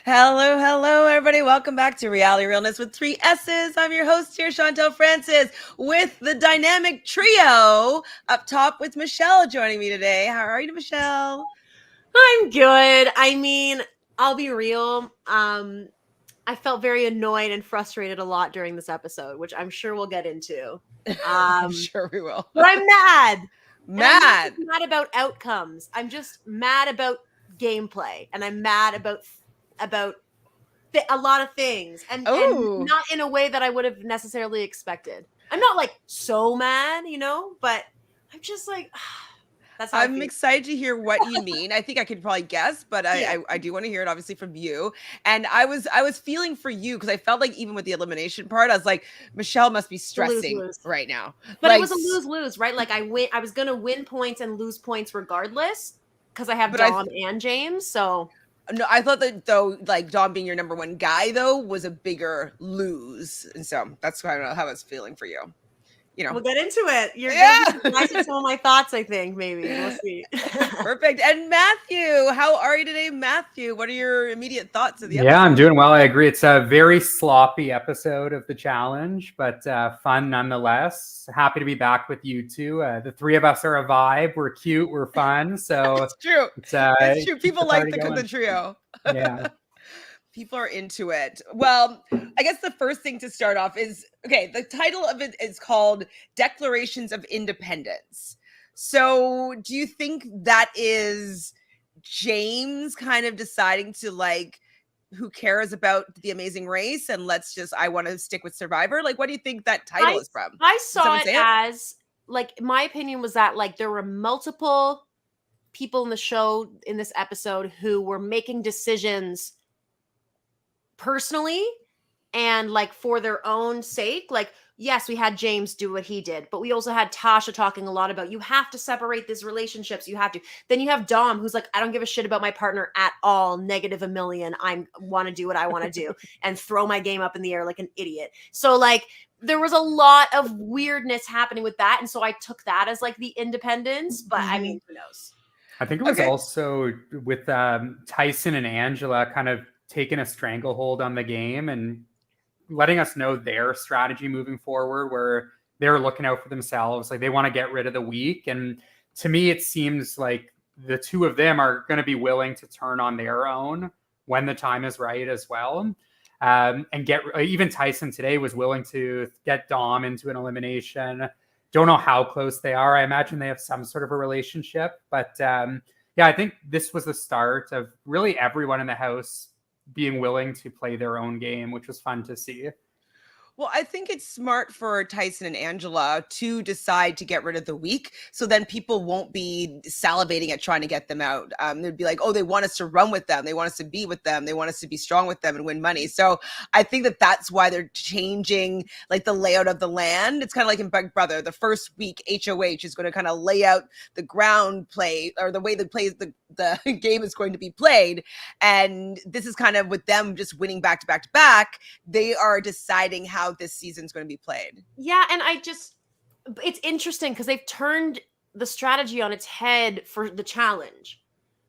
Hello, everybody. Welcome back to Reality Realness with 3 S's. I'm your host here, Francis, with the dynamic trio up top with Michelle joining me today. How are you, Michelle? I'm good. I mean, I'll be real. I felt very annoyed and frustrated a lot during this episode, which I'm sure we'll get into. I'm sure we will. But I'm mad. Mad. I'm not mad about outcomes. I'm just mad about gameplay, and I'm mad about a lot of things, and not in a way that I would have necessarily expected. I'm not like so mad, but I'm just like. That's how I'm excited to hear what you mean. I think I could probably guess, but I do want to hear it obviously from you. And I was feeling for you because I felt like even with the elimination part, I was like, Michelle must be stressing lose. right now. But it was a lose-lose, right? Like I was gonna win points and lose points regardless because I have Dom and James. So no, I thought that though, like Dom being your number one guy though was a bigger lose, and so that's how I was feeling for you. We'll get into it. You're gonna be surprised at some of my thoughts, I think, maybe. We'll see. Perfect. And Matthew, how are you today, Matthew? What are your immediate thoughts of the episode? Yeah, I'm doing well. I agree. It's a very sloppy episode of the challenge, but fun nonetheless. Happy to be back with you two. The three of us are a vibe. We're cute. We're fun. So it's true. It's true. People like the trio. Yeah. People are into it. Well, I guess the first thing to start off is, okay, the title of it is called Declarations of Independence. So do you think that is James kind of deciding to like, who cares about the Amazing Race and I want to stick with Survivor? Like, what do you think that title is from? I saw it as, like, my opinion was that, like, there were multiple people in the show in this episode who were making decisions personally and like for their own sake. Like, yes, we had James do what he did, but we also had Tasha talking a lot about you have to separate these relationships. You have to. Then you have Dom, who's like, I don't give a shit about my partner at all. -1,000,000. I want to do what I want to do and throw my game up in the air like an idiot. So like there was a lot of weirdness happening with that. And so I took that as like the independence, but I mean, who knows? I think it was also with Tyson and Angela kind of taking a stranglehold on the game and letting us know their strategy moving forward, where they're looking out for themselves. Like they want to get rid of the weak. And to me, it seems like the two of them are going to be willing to turn on their own when the time is right as well. And even Tyson today was willing to get Dom into an elimination. Don't know how close they are. I imagine they have some sort of a relationship, but yeah, I think this was the start of really everyone in the house being willing to play their own game, which was fun to see. Well, I think it's smart for Tyson and Angela to decide to get rid of the weak, so then people won't be salivating at trying to get them out. They'd be like, oh, they want us to run with them. They want us to be with them. They want us to be strong with them and win money. So I think that that's why they're changing like the layout of the land. It's kind of like in Big Brother, the first week HOH is going to kind of lay out the ground play or the way the game is going to be played. And this is kind of with them just winning back to back to back. They are deciding how this season's going to be played. Yeah, and it's interesting because they've turned the strategy on its head for the challenge.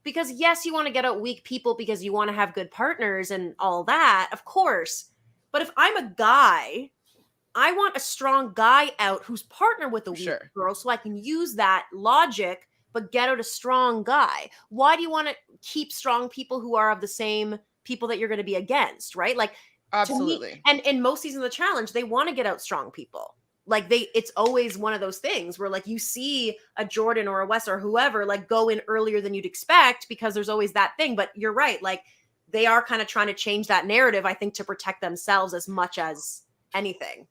Because yes, you want to get out weak people because you want to have good partners and all that, of course. But if I'm a guy, I want a strong guy out who's partnered with a weak girl so I can use that logic but get out a strong guy. Why do you want to keep strong people who are of the same people that you're going to be against, right? Like, absolutely. Me, and in most seasons of the challenge, they want to get out strong people. Like it's always one of those things where like you see a Jordan or a Wes or whoever like go in earlier than you'd expect because there's always that thing. But you're right. Like they are kind of trying to change that narrative, I think, to protect themselves as much as anything.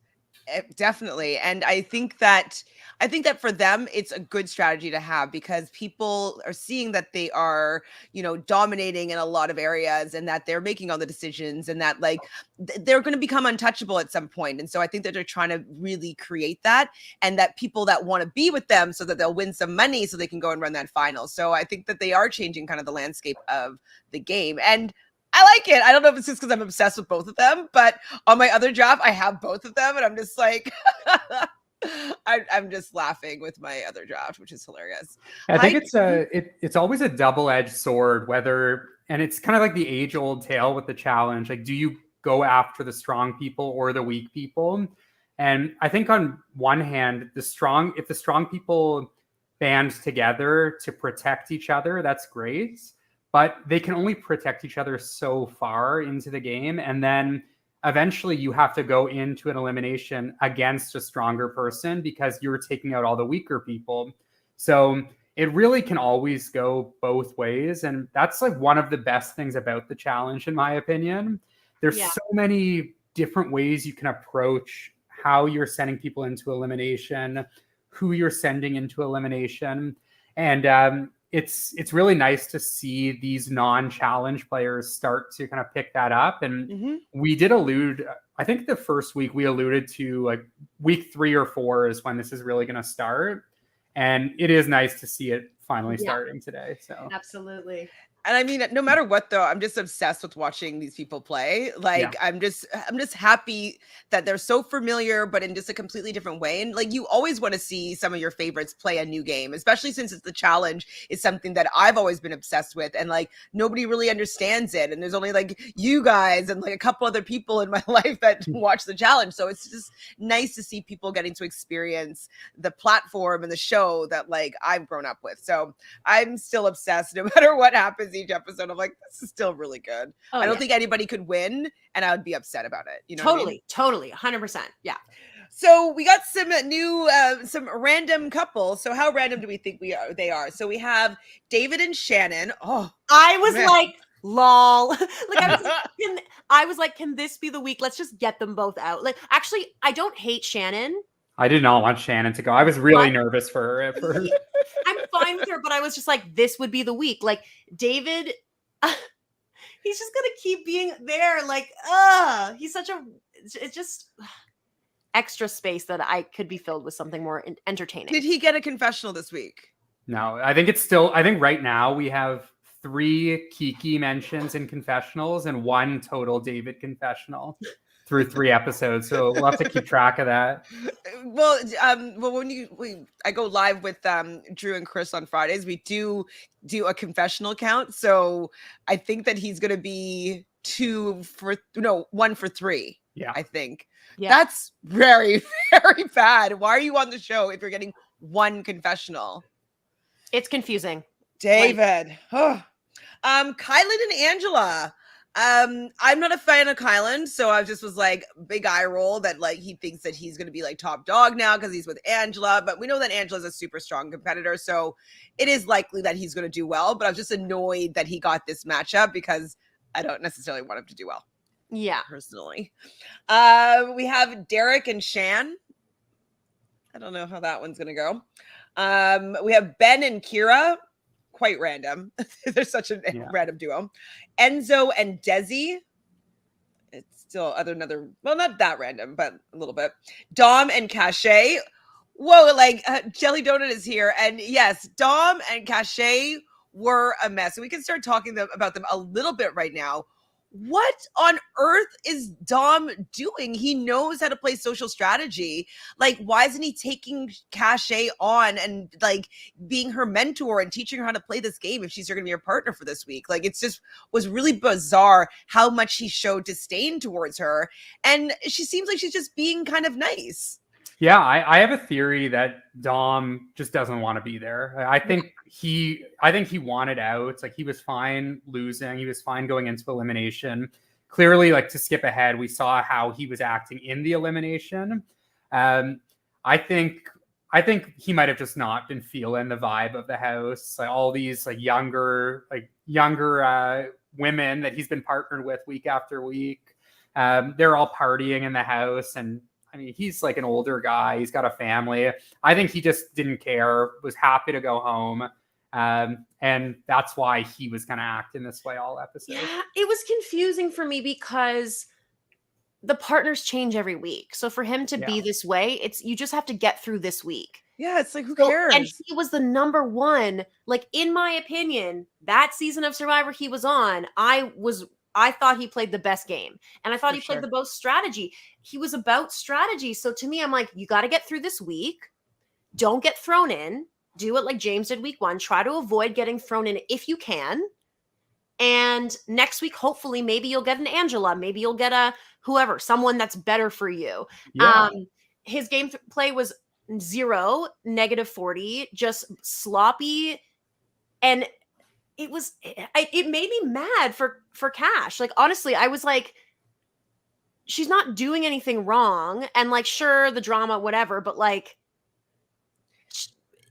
Definitely. And I think that for them, it's a good strategy to have because people are seeing that they are, dominating in a lot of areas and that they're making all the decisions and that like they're going to become untouchable at some point. And so I think that they're trying to really create that and that people that want to be with them so that they'll win some money so they can go and run that final. So I think that they are changing kind of the landscape of the game. And I like it. I don't know if it's just because I'm obsessed with both of them, but on my other job, I have both of them, and I'm just like, I'm just laughing with my other draft, which is hilarious. I think it's always a double-edged sword, and it's kind of like the age-old tale with the challenge. Like, do you go after the strong people or the weak people? And I think on one hand, if the strong people band together to protect each other, that's great. But they can only protect each other so far into the game. And then eventually you have to go into an elimination against a stronger person because you're taking out all the weaker people. So it really can always go both ways. And that's like one of the best things about the challenge, in my opinion. There's so many different ways you can approach how you're sending people into elimination, who you're sending into elimination. And it's really nice to see these non-challenge players start to kind of pick that up. And we did allude, I think the first week we alluded to like week 3 or 4 is when this is really going to start. And it is nice to see it finally starting today. So absolutely. And I mean, no matter what, though, I'm just obsessed with watching these people play. Like, I'm just happy that they're so familiar, but in just a completely different way. And like, you always want to see some of your favorites play a new game, especially since it's the challenge is something that I've always been obsessed with. And like, nobody really understands it. And there's only like you guys and like a couple other people in my life that watch the challenge. So it's just nice to see people getting to experience the platform and the show that like I've grown up with. So I'm still obsessed no matter what happens each episode. I'm like, this is still really good. I don't think anybody could win and I would be upset about it. You know Totally 100%. Yeah. So we got some new some random couples. So how random do we think they are? So we have David and Shannon. Oh, I was like, lol. Like I was like, can this be the week? Let's just get them both out. Like, actually, I don't hate Shannon. I did not want Shannon to go. I was really nervous for her at first. I'm fine with her, but I was just like, this would be the week. Like, David, he's just going to keep being there. Like, he's such it's just extra space that I could be filled with something more entertaining. Did he get a confessional this week? No, I think right now we have 3 Kiki mentions in confessionals and 1 total David confessional through 3 episodes. So we'll have to keep track of that. Well, when I go live with Drew and Chris on Fridays, we do a confessional count. So I think that he's going to be 1 for 3. Yeah, I think. Yeah. That's very, very bad. Why are you on the show if you're getting 1 confessional? It's confusing. David. Kyland and Angela. I'm not a fan of Kyland, so I just was like, big eye roll that like he thinks that he's going to be like top dog now because he's with Angela, but we know that Angela's a super strong competitor, so it is likely that he's going to do well, but I was just annoyed that he got this matchup because I don't necessarily want him to do well. Yeah. Personally. We have Derek and Shan. I don't know how that one's going to go. We have Ben and Kyra. Quite random. They're such a random duo. Enzo and Desi. It's still another, well, not that random, but a little bit. Dom and Cashay. Whoa, like Jelly Donut is here. And yes, Dom and Cashay were a mess. And we can start talking about them a little bit right now. What on earth is Dom doing? He knows how to play social strategy. Like, why isn't he taking Cashay on and like being her mentor and teaching her how to play this game if she's going to be her partner for this week? Like, it's just was really bizarre how much he showed disdain towards her. And she seems like she's just being kind of nice. Yeah, I have a theory that Dom just doesn't want to be there. I think he wanted out. It's like he was fine losing. He was fine going into elimination. Clearly, like to skip ahead, we saw how he was acting in the elimination. I think he might have just not been feeling the vibe of the house. Like all these younger women that he's been partnered with week after week. They're all partying in the house, and I mean, he's like an older guy. He's got a family. I think he just didn't care, was happy to go home. And that's why he was going to act in this way all episode. Yeah, it was confusing for me because the partners change every week. So for him to be this way, you just have to get through this week. Yeah, it's like, who cares? And he was the number one, like in my opinion, that season of Survivor he was on, I thought he played the best game. And I thought he played the most strategy. He was about strategy. So to me, I'm like, you got to get through this week. don't get thrown in. Do it like James did week 1. Try to avoid getting thrown in if you can. And next week, hopefully, maybe you'll get an Angela. Maybe you'll get a whoever, someone that's better for you. Yeah. His game play was 0, -40, just sloppy. And it made me mad for Cash. Like, honestly, I was like, she's not doing anything wrong. And like, sure, the drama, whatever, but like,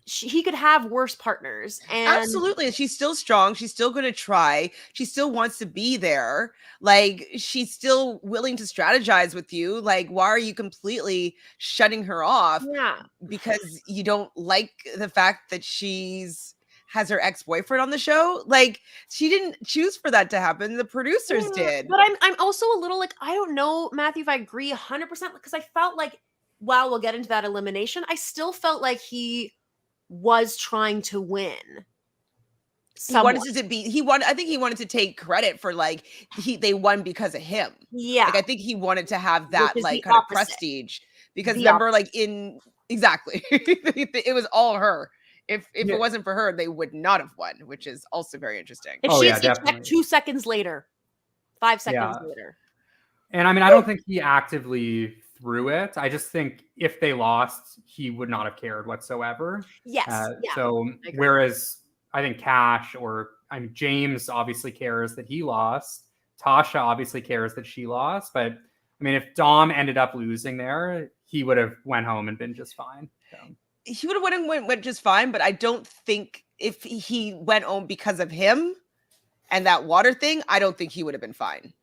he could have worse partners. And absolutely, she's still strong. She's still going to try. She still wants to be there. Like, she's still willing to strategize with you. Like, why are you completely shutting her off? Yeah, because you don't like the fact that has her ex-boyfriend on the show. Like, she didn't choose for that to happen. The producers did. But I'm also a little like, I don't know, Matthew, if I agree 100%, because I felt like, while we'll get into that elimination, I still felt like he was trying to win. He wanted to be. I think he wanted to take credit for like they won because of him. Yeah, like I think he wanted to have that like kind of prestige because remember, like exactly, it was all her. If it wasn't for her, they would not have won, which is also very interesting. If she checked 2 seconds later, 5 seconds later. And I mean, I don't think he actively threw it. I just think if they lost, he would not have cared whatsoever. Yes. So whereas I think James obviously cares that he lost. Tasha obviously cares that she lost. But I mean, if Dom ended up losing there, he would have went home and been just fine. So. He would have went just fine, but I don't think if he went home because of him and that water thing, I don't think he would have been fine.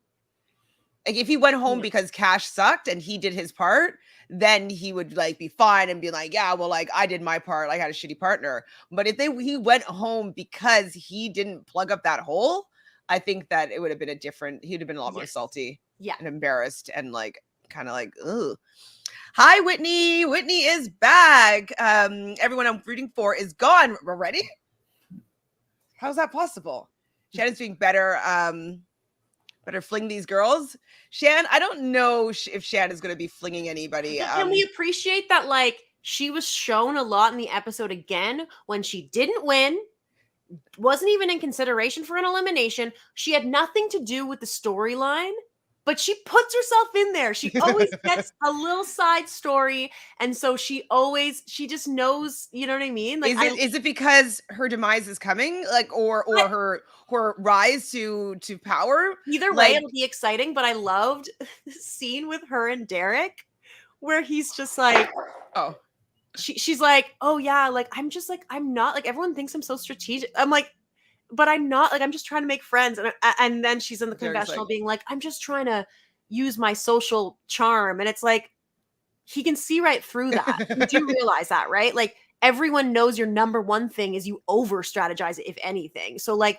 Like, if he went home because Cash sucked and he did his part, then he would like be fine and be like, yeah, well, like I did my part. I had a shitty partner. But if he went home because he didn't plug up that hole, I think that it would have been he'd have been a lot more salty and embarrassed and like kind of like, ugh. Hi, Whitney. Whitney is back. Everyone I'm rooting for is gone already. How's that possible? Shannon's doing better. Better fling these girls. Shan, I don't know if Shan is going to be flinging anybody. Can we appreciate that, like, she was shown a lot in the episode again when she didn't win, wasn't even in consideration for an elimination. She had nothing to do with the storyline, but she puts herself in there. She always gets a little side story. And so she just knows, you know what I mean? Like, is it because her demise is coming? Like, or her rise to power? Either way, it'll be exciting, but I loved the scene with her and Derek where he's just like, oh, she's like, oh yeah, like, I'm not, like, everyone thinks I'm so strategic. I'm like, but I'm not, like, I'm just trying to make friends. And then she's in the confessional being like, I'm just trying to use my social charm. And it's like, he can see right through that. You do realize that, right? Like, everyone knows your number one thing is you over strategize it, if anything. So like,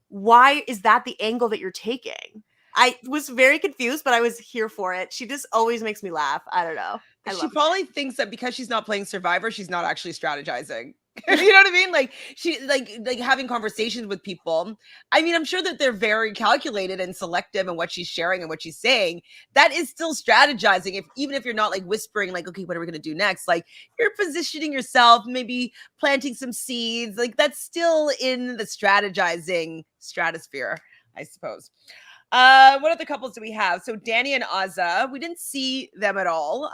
why is that the angle that you're taking? I was very confused, but I was here for it. She just always makes me laugh. I don't know. She probably thinks that because she's not playing Survivor, she's not actually strategizing. You know what I mean? Like, she like having conversations with people. I mean, I'm sure that they're very calculated and selective in what she's sharing and what she's saying. That is still strategizing. Even if you're not like whispering, like, okay, what are we gonna do next? Like, you're positioning yourself, maybe planting some seeds. Like, that's still in the strategizing stratosphere, I suppose. What other couples do we have? So Danny and Azah, we didn't see them at all.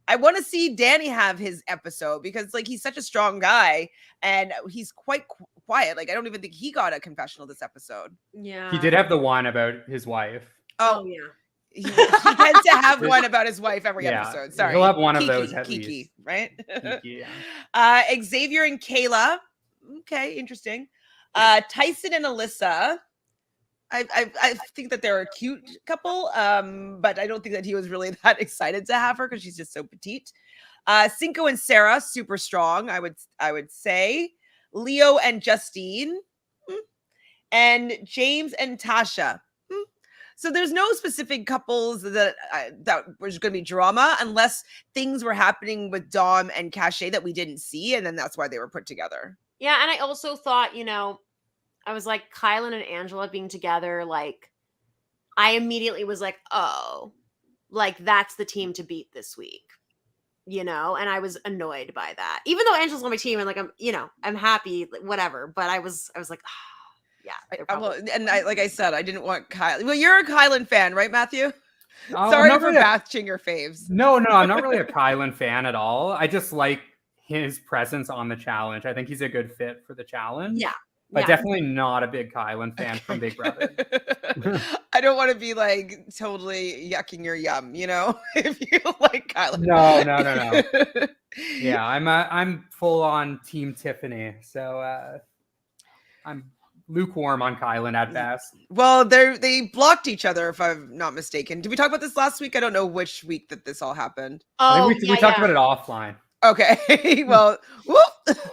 I want to see Danny have his episode because like he's such a strong guy and he's quite quiet. Like, I don't even think he got a confessional this episode. Yeah. He did have the one about his wife. Oh yeah. He tends to have one about his wife every episode. Sorry. He'll have one of those at Kiki, least. Right? Kiki, yeah. Xavier and Cayla. Okay, interesting. Tyson and Alyssa. I think that they're a cute couple, but I don't think that he was really that excited to have her because she's just so petite. Cinco and Sarah, super strong, I would say. Leo and Justine, and James and Tasha. So there's no specific couples that was going to be drama unless things were happening with Dom and Cashay that we didn't see, and then that's why they were put together. Yeah, and I also thought, I was like, Kyland and Angela being together, like, I immediately was like, oh, like, that's the team to beat this week. you know, and I was annoyed by that. Even though Angela's on my team and like I'm happy, whatever. But I was like, yeah. Like I said, I didn't want Kyland. Well, you're a Kyland fan, right, Matthew? I'm Sorry not for really bashing your faves. No, I'm not really a Kyland fan at all. I just like his presence on the challenge. I think he's a good fit for the challenge. Yeah. But definitely not a big Kyland fan from Big Brother. I don't want to be like totally yucking your yum, you know, if you like Kyland. No. Yeah, I'm full on Team Tiffany. So I'm lukewarm on Kyland at best. Well, they blocked each other, if I'm not mistaken. Did we talk about this last week? I don't know which week that this all happened. I think we talked about it offline. Okay, well,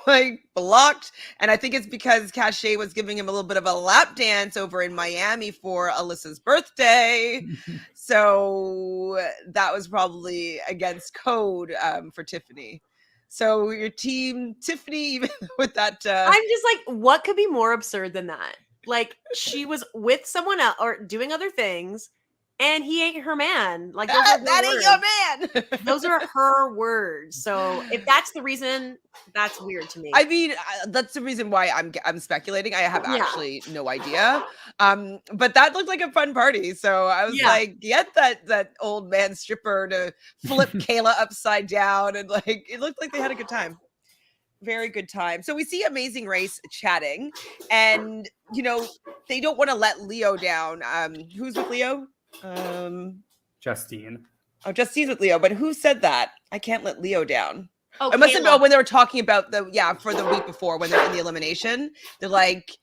like blocked, and I think it's because Cashay was giving him a little bit of a lap dance over in Miami for Alyssa's birthday, so that was probably against code for Tiffany. So your team, Tiffany, even with that, I'm just like, what could be more absurd than that? Like she was with someone else or doing other things. And he ain't her man. Like that ain't your man. Those are her words. So if that's the reason, that's weird to me. I mean, that's the reason why I'm speculating. I have actually no idea. But that looked like a fun party. So I was like, get that old man stripper to flip Cayla upside down, and like it looked like they had a good time. Very good time. So we see Amazing Race chatting, and you know they don't want to let Leo down. Who's with Leo? Justine. Oh, Justine's with Leo, but who said that? I can't let Leo down. Oh, I must have known when they were talking about for the week before when they're in the elimination. They're like,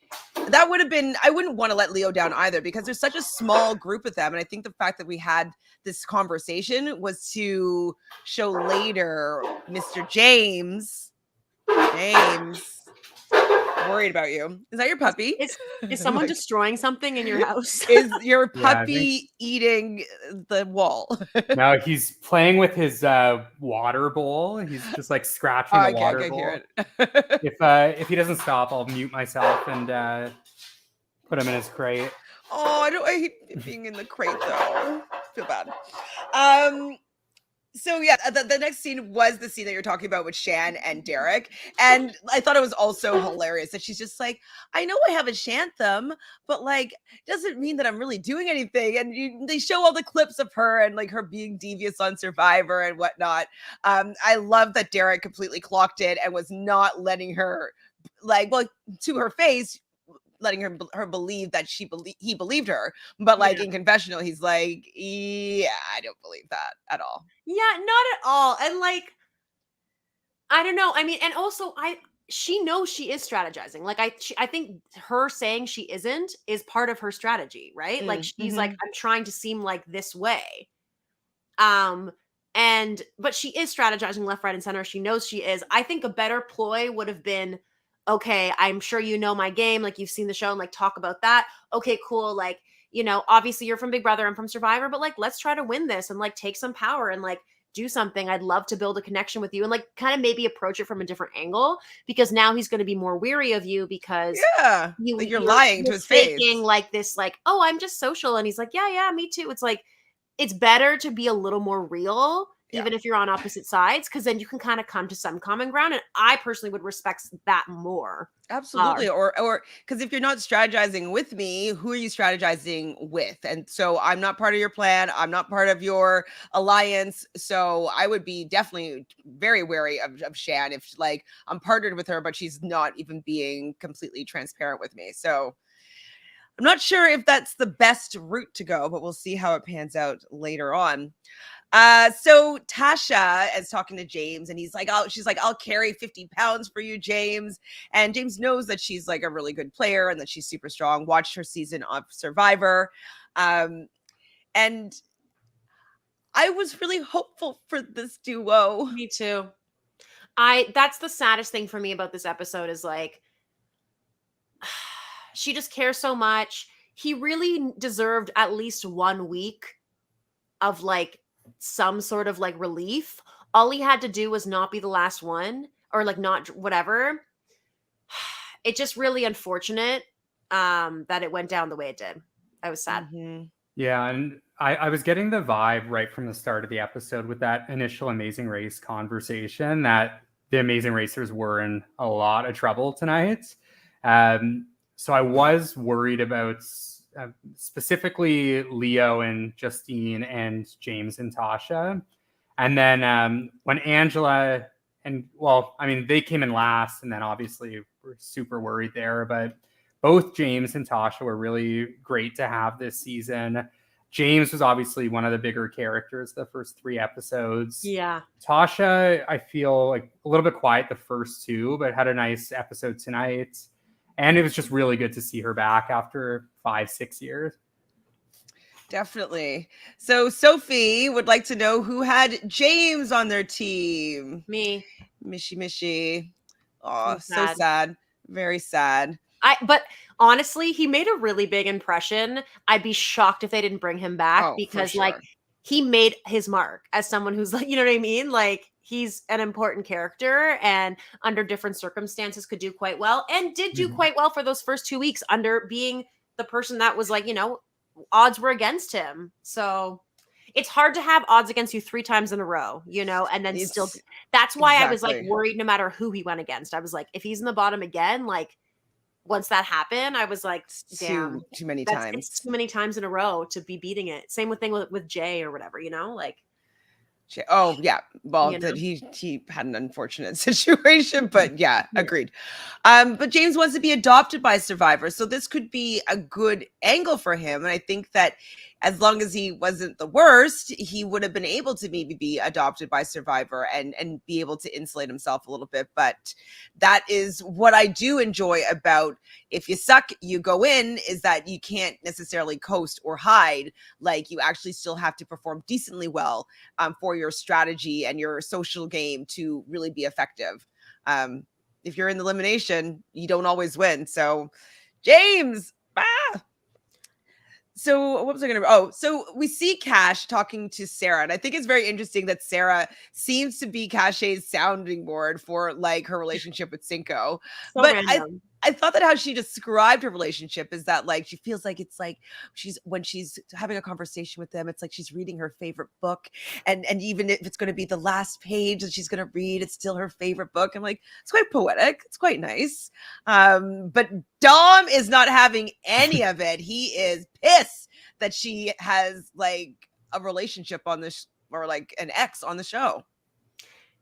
that would have been, I wouldn't want to let Leo down either because there's such a small group with them. And I think the fact that we had this conversation was to show later Mr. James, worried about you. Is that your puppy? Is someone destroying something in your house? Is your puppy eating the wall? No, he's playing with his water bowl. He's just like scratching the water bowl. Hear it. If he doesn't stop, I'll mute myself and put him in his crate. Oh, I hate being in the crate though. I feel bad. So yeah, the next scene was the scene that you're talking about with Shan and Derek. And I thought it was also hilarious that she's just like, I know I have a shanthem, but like, doesn't mean that I'm really doing anything. And they show all the clips of her and like her being devious on Survivor and whatnot. I love that Derek completely clocked it and was not letting her to her face, letting her believe that he believed her, but like in confessional he's like, yeah, I don't believe that at all. Yeah, not at all. And like, I don't know, I mean, and also she knows she is strategizing. Like I think her saying she isn't is part of her strategy, right? Like she's like, I'm trying to seem like this way, but she is strategizing left, right, and center. She knows she is. I think a better ploy would have been, okay, I'm sure you know my game, like you've seen the show, and like talk about that. Okay, cool. Like, you know, obviously you're from Big Brother, I'm from Survivor, but like let's try to win this and like take some power and like do something. I'd love to build a connection with you and like kind of maybe approach it from a different angle, because now he's going to be more weary of you because you're lying to his face, like this, like, oh, I'm just social, and he's like, yeah, me too. It's like, it's better to be a little more real, even if you're on opposite sides, because then you can kind of come to some common ground. And I personally would respect that more. Absolutely. Or because if you're not strategizing with me, who are you strategizing with? And so I'm not part of your plan. I'm not part of your alliance. So I would be definitely very wary of Shan if like I'm partnered with her, but she's not even being completely transparent with me. So I'm not sure if that's the best route to go, but we'll see how it pans out later on. So Tasha is talking to James and she's like, I'll carry 50 pounds for you, James. And James knows that she's like a really good player and that she's super strong. Watched her season of Survivor. And I was really hopeful for this duo. Me too. That's the saddest thing for me about this episode is like, she just cares so much. He really deserved at least 1 week of like some sort of like relief. All he had to do was not be the last one, or like not whatever. It's just really unfortunate that it went down the way it did. I was sad. Yeah, and I was getting the vibe right from the start of the episode with that initial Amazing Race conversation that the Amazing Racers were in a lot of trouble tonight. So I was worried about specifically Leo and Justine and James and Tasha. And then when Angela they came in last, and then obviously we're super worried there. But both James and Tasha were really great to have this season. James was obviously one of the bigger characters the first 3 episodes. Yeah. Tasha, I feel like a little bit quiet the first 2, but had a nice episode tonight. And it was just really good to see her back after 5-6 years. Definitely. So Sophie would like to know who had James on their team. Me. Mishy. Oh, so sad. sad. Very sad. But honestly, he made a really big impression. I'd be shocked if they didn't bring him back because like he made his mark as someone who's like, you know what I mean? Like he's an important character and under different circumstances could do quite well and did do quite well for those first 2 weeks under being the person that was like, odds were against him. So it's hard to have odds against you 3 times in a row, and then still. That's why I was like worried no matter who he went against. I was like, if he's in the bottom again, like once that happened, I was like, damn, too many times. It's too many times in a row to be beating it. Same with with Jay or whatever, like. Oh yeah, well that he had an unfortunate situation, but yeah, agreed. But James wants to be adopted by Survivor, so this could be a good angle for him, and I think that as long as he wasn't the worst, he would have been able to maybe be adopted by Survivor and be able to insulate himself a little bit. But that is what I do enjoy about If You Suck, You Go In, is that you can't necessarily coast or hide. Like you actually still have to perform decently well for your strategy and your social game to really be effective. If you're in the elimination, you don't always win. So James, So what was I going to? Oh, so we see Cash talking to Sarah, and I think it's very interesting that Sarah seems to be Cashay's sounding board for like her relationship with Cinco. So but random. I thought that how she described her relationship is that like she feels like it's like when she's having a conversation with them, it's like she's reading her favorite book, and even if it's going to be the last page that she's going to read, it's still her favorite book. I'm like, it's quite poetic, it's quite nice. But Dom is not having any of it. He is pissed that she has like a relationship on this or like an ex on the show.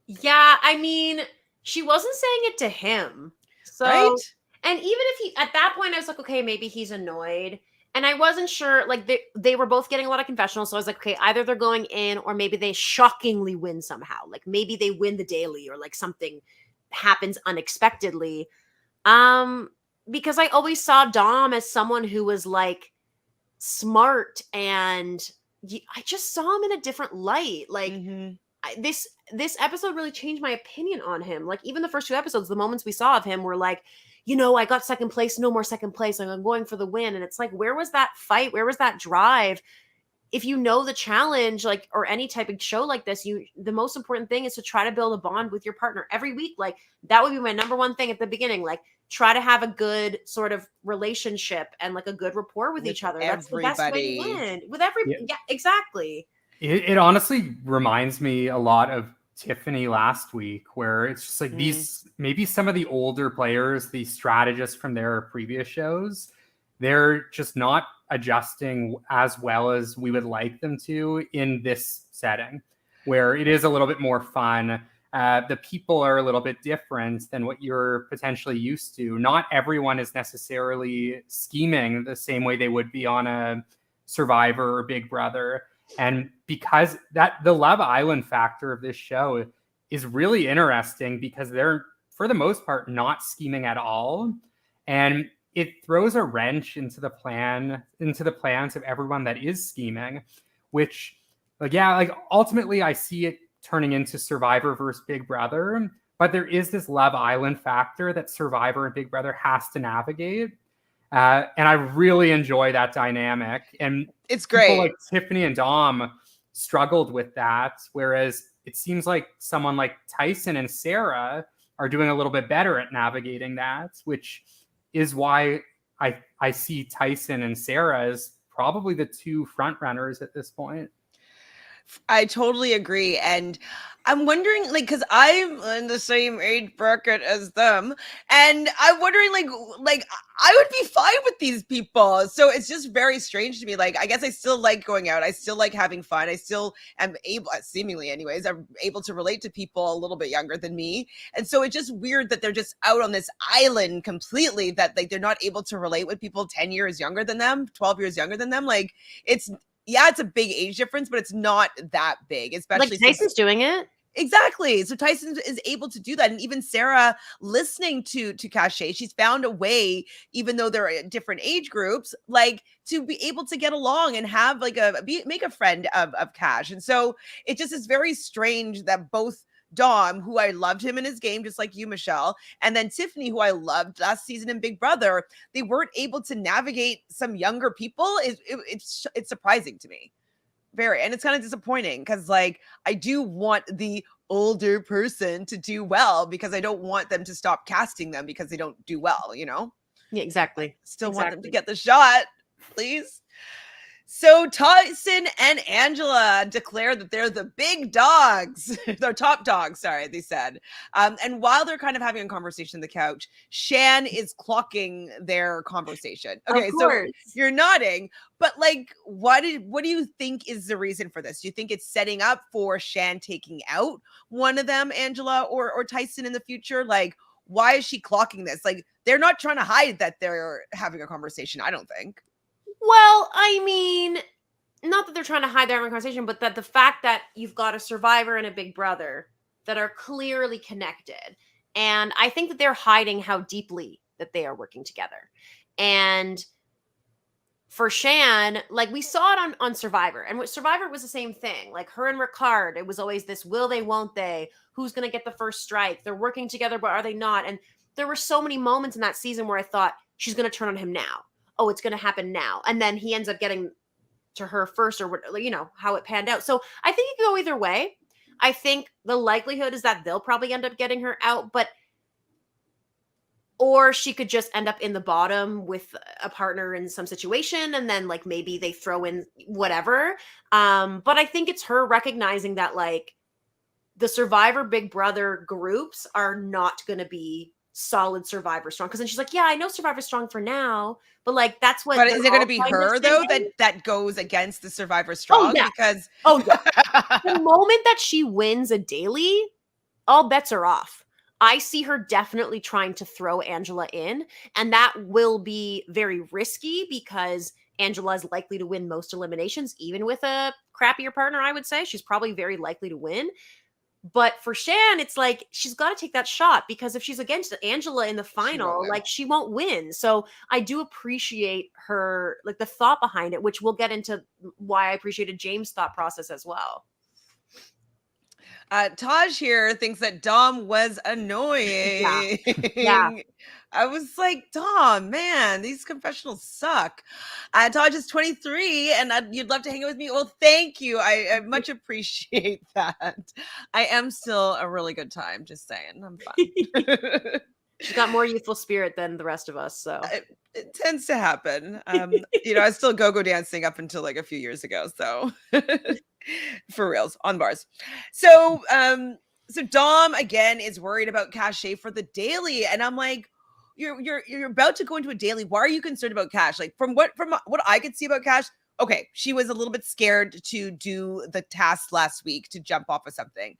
Yeah, I mean, she wasn't saying it to him, so. Right? And even if he, at that point, I was like, okay, maybe he's annoyed. And I wasn't sure, like, they were both getting a lot of confessionals. So I was like, okay, either they're going in or maybe they shockingly win somehow. Like, maybe they win the daily or, like, something happens unexpectedly. Because I always saw Dom as someone who was, like, smart. And I just saw him in a different light. Like, this episode really changed my opinion on him. Like, even the first 2 episodes, the moments we saw of him were like, I got second place, no more second place. I'm going for the win. And it's like, where was that fight? Where was that drive? If you know the challenge, like, or any type of show like this, the most important thing is to try to build a bond with your partner every week. Like, that would be my number one thing at the beginning. Like, try to have a good sort of relationship and like a good rapport with each other. That's the best way to win. With everybody. Yeah, exactly. It honestly reminds me a lot of Tiffany last week, where it's just like these, maybe some of the older players, the strategists from their previous shows, they're just not adjusting as well as we would like them to in this setting, where it is a little bit more fun. The people are a little bit different than what you're potentially used to. Not everyone is necessarily scheming the same way they would be on a Survivor or Big Brother. And because the Love Island factor of this show is really interesting because they're, for the most part, not scheming at all. And it throws a wrench into the plans of everyone that is scheming, which, ultimately I see it turning into Survivor versus Big Brother. But there is this Love Island factor that Survivor and Big Brother has to navigate. And I really enjoy that dynamic. And it's great. People like Tiffany and Dom struggled with that, whereas it seems like someone like Tyson and Sarah are doing a little bit better at navigating that, which is why I see Tyson and Sarah as probably the two front runners at this point. I totally agree. And I'm wondering, like, because I'm in the same age bracket as them, and I'm wondering, like I would be fine with these people. So it's just very strange to me. Like, I guess I still like going out. I still like having fun. I still am able, seemingly anyways, I'm able to relate to people a little bit younger than me. And so it's just weird that they're just out on this island completely, that like they're not able to relate with people 10 years younger than them, 12 years younger than them. Like, it's a big age difference, but it's not that big, especially like Tyson's doing it. Exactly. So Tyson is able to do that. And even Sarah, listening to Cashay, she's found a way, even though they're at different age groups, like to be able to get along and have like make a friend of Cash. And so it just is very strange that both Dom, who I loved him in his game, just like you, Michelle, and then Tiffany, who I loved last season in Big Brother, they weren't able to navigate some younger people. It's surprising to me. Very. And it's kind of disappointing because, like, I do want the older person to do well because I don't want them to stop casting them because they don't do well, you know? Yeah, exactly. Still want them to get the shot, please. So Tyson and Angela declare that they're the big dogs. They're top dogs, sorry, they said. And while they're kind of having a conversation on the couch, Shan is clocking their conversation. Okay, so you're nodding, but like, what do you think is the reason for this? Do you think it's setting up for Shan taking out one of them, Angela or Tyson, in the future? Like, why is she clocking this? Like, they're not trying to hide that they're having a conversation, I don't think. Well, I mean, not that they're trying to hide their conversation, but that the fact that you've got a Survivor and a Big Brother that are clearly connected. And I think that they're hiding how deeply that they are working together. And for Shan, like we saw it on Survivor. And with Survivor, it was the same thing. Like her and Ricard, it was always this, will they, won't they? Who's going to get the first strike? They're working together, but are they not? And there were so many moments in that season where I thought, she's going to turn on him now. Oh, it's going to happen now. And then he ends up getting to her first, or, you know, how it panned out. So I think it could go either way. I think the likelihood is that they'll probably end up getting her out, or she could just end up in the bottom with a partner in some situation. And then like, maybe they throw in whatever. But I think it's her recognizing that like the Survivor Big Brother groups are not going to be solid Survivor strong. Because then she's like, yeah, I know Survivor strong for now, but like that's what. But is it going to be her though that goes against the Survivor strong? Because the moment that she wins a daily, all bets are off. I see her definitely trying to throw Angela in, and that will be very risky because Angela is likely to win most eliminations, even with a crappier partner. I would say she's probably very likely to win. But for Shan, it's like, she's got to take that shot because if she's against Angela in the final, like she won't win. So I do appreciate her, like the thought behind it, which we'll get into why I appreciated James' thought process as well. Taj here thinks that Dom was annoying. Yeah. I was like, Dom, man, these confessionals suck. Taj is 23 and you'd love to hang out with me. Well, thank you. I much appreciate that. I am still a really good time. Just saying. I'm fun. She's got more youthful spirit than the rest of us. So it tends to happen. You know, I was still go-go dancing up until like a few years ago. So for reals, on bars. So Dom again is worried about Cashay for the daily. And I'm like, you're about to go into a daily. Why are you concerned about Cash? Like from what I could see about Cash, okay, she was a little bit scared to do the task last week to jump off of something,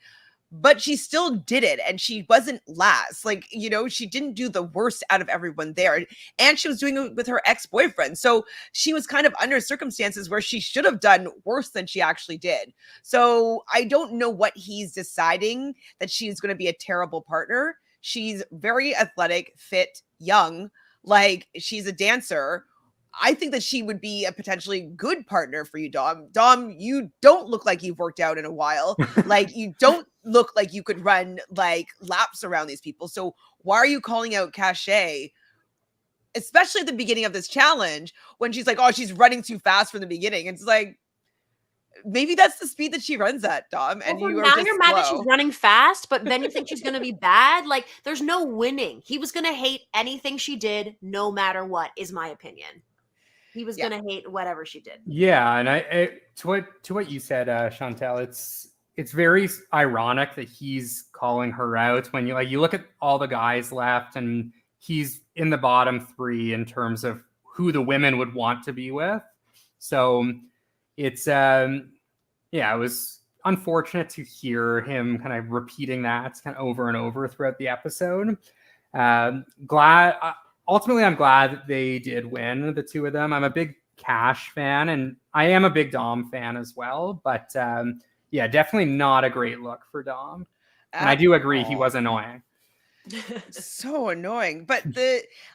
but she still did it and she wasn't last. Like, you know, she didn't do the worst out of everyone there, and she was doing it with her ex-boyfriend. So she was kind of under circumstances where she should have done worse than she actually did. So I don't know what he's deciding, that she's going to be a terrible partner. She's very athletic, fit, young, like she's a dancer. I think that she would be a potentially good partner for you, Dom. Dom, you don't look like you've worked out in a while. Like you don't look like you could run like laps around these people. So why are you calling out Cashay, especially at the beginning of this challenge when she's like, oh, she's running too fast from the beginning? It's like, maybe that's the speed that she runs at, Dom. And you're mad that she's running fast, but then you think she's going to be bad. Like there's no winning. He was going to hate anything she did, no matter what, is my opinion. He was gonna hate whatever she did. Yeah, and to what you said, Chantele, it's very ironic that he's calling her out when you look at all the guys left, and he's in the bottom 3 in terms of who the women would want to be with. So it's it was unfortunate to hear him kind of repeating that kind of over and over throughout the episode. Ultimately, I'm glad that they did win, the two of them. I'm a big Cash fan, and I am a big Dom fan as well. But definitely not a great look for Dom. And I do agree, he was annoying. So annoying. But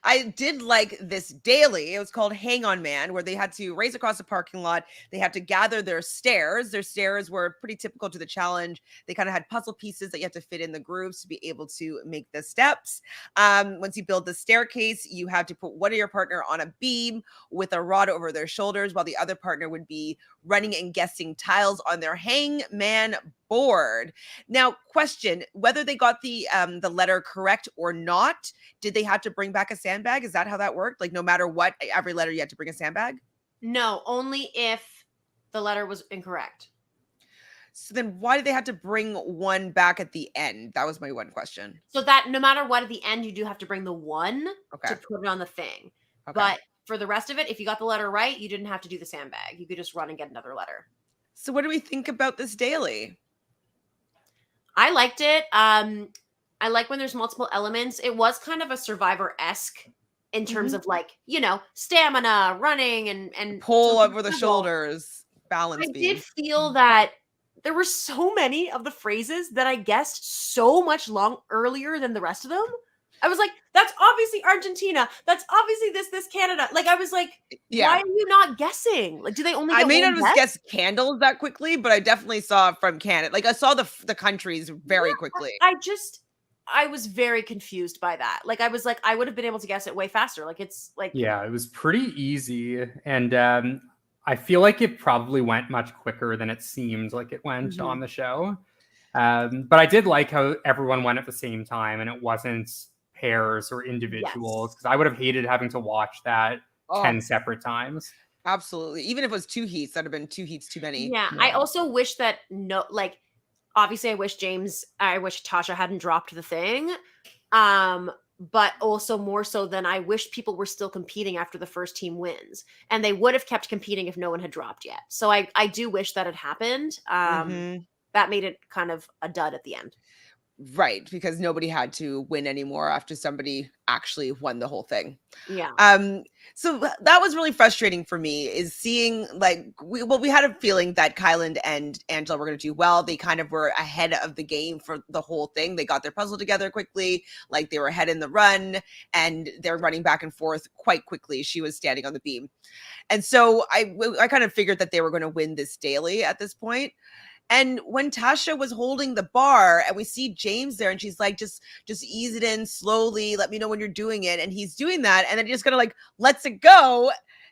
I did like this daily. It was called Hang On Man, where they had to race across the parking lot. They had to gather their stairs. Their stairs were pretty typical to the challenge. They kind of had puzzle pieces that you have to fit in the grooves to be able to make the steps. Once you build the staircase, you have to put one of your partner on a beam with a rod over their shoulders, while the other partner would be running and guessing tiles on their hangman board. Now, question, whether they got the letter correct or not, did they have to bring back a sandbag? Is that how that worked? Like, no matter what, every letter you had to bring a sandbag? No, only if the letter was incorrect. So then why did they have to bring one back at the end? That was my one question. So that no matter what, at the end, you do have to bring the one Okay. to put it on the thing. Okay. But for the rest of it, if you got the letter right, you didn't have to do the sandbag. You could just run and get another letter. So what do we think about this daily? I liked it. I like when there's multiple elements. It was kind of a Survivor-esque in terms of stamina, running, and pull over the shoulders, balance beam. I did feel that there were so many of the phrases that I guessed so much earlier than the rest of them. I was like, that's obviously Argentina. That's obviously this Canada. Like, I was like, why are you not guessing? Like, do they only get I may not one have guessed candles that quickly, but I definitely saw from Canada. Like, I saw the countries very quickly. I was very confused by that. Like, I was like, I would have been able to guess it way faster. Like, it's like... Yeah, it was pretty easy. And I feel like it probably went much quicker than it seemed like it went on the show. But I did like how everyone went at the same time and it wasn't pairs or individuals, because I would have hated having to watch that 10 separate times. Absolutely. Even if it was 2 heats, that'd have been 2 heats too many. Yeah. I also wish that obviously I wish Tasha hadn't dropped the thing. But also more so than I wish people were still competing after the first team wins, and they would have kept competing if no one had dropped yet. So I do wish that had happened. That made it kind of a dud at the end. Right, because nobody had to win anymore after somebody actually won the whole thing. Yeah. So that was really frustrating for me, is seeing we had a feeling that Kyland and Angela were going to do well. They kind of were ahead of the game for the whole thing. They got their puzzle together quickly, like they were ahead in the run, and they're running back and forth quite quickly. She was standing on the beam. And so I kind of figured that they were going to win this daily at this point. And when Tasha was holding the bar and we see James there and she's like, just ease it in slowly. Let me know when you're doing it. And he's doing that. And then he just kind of lets it go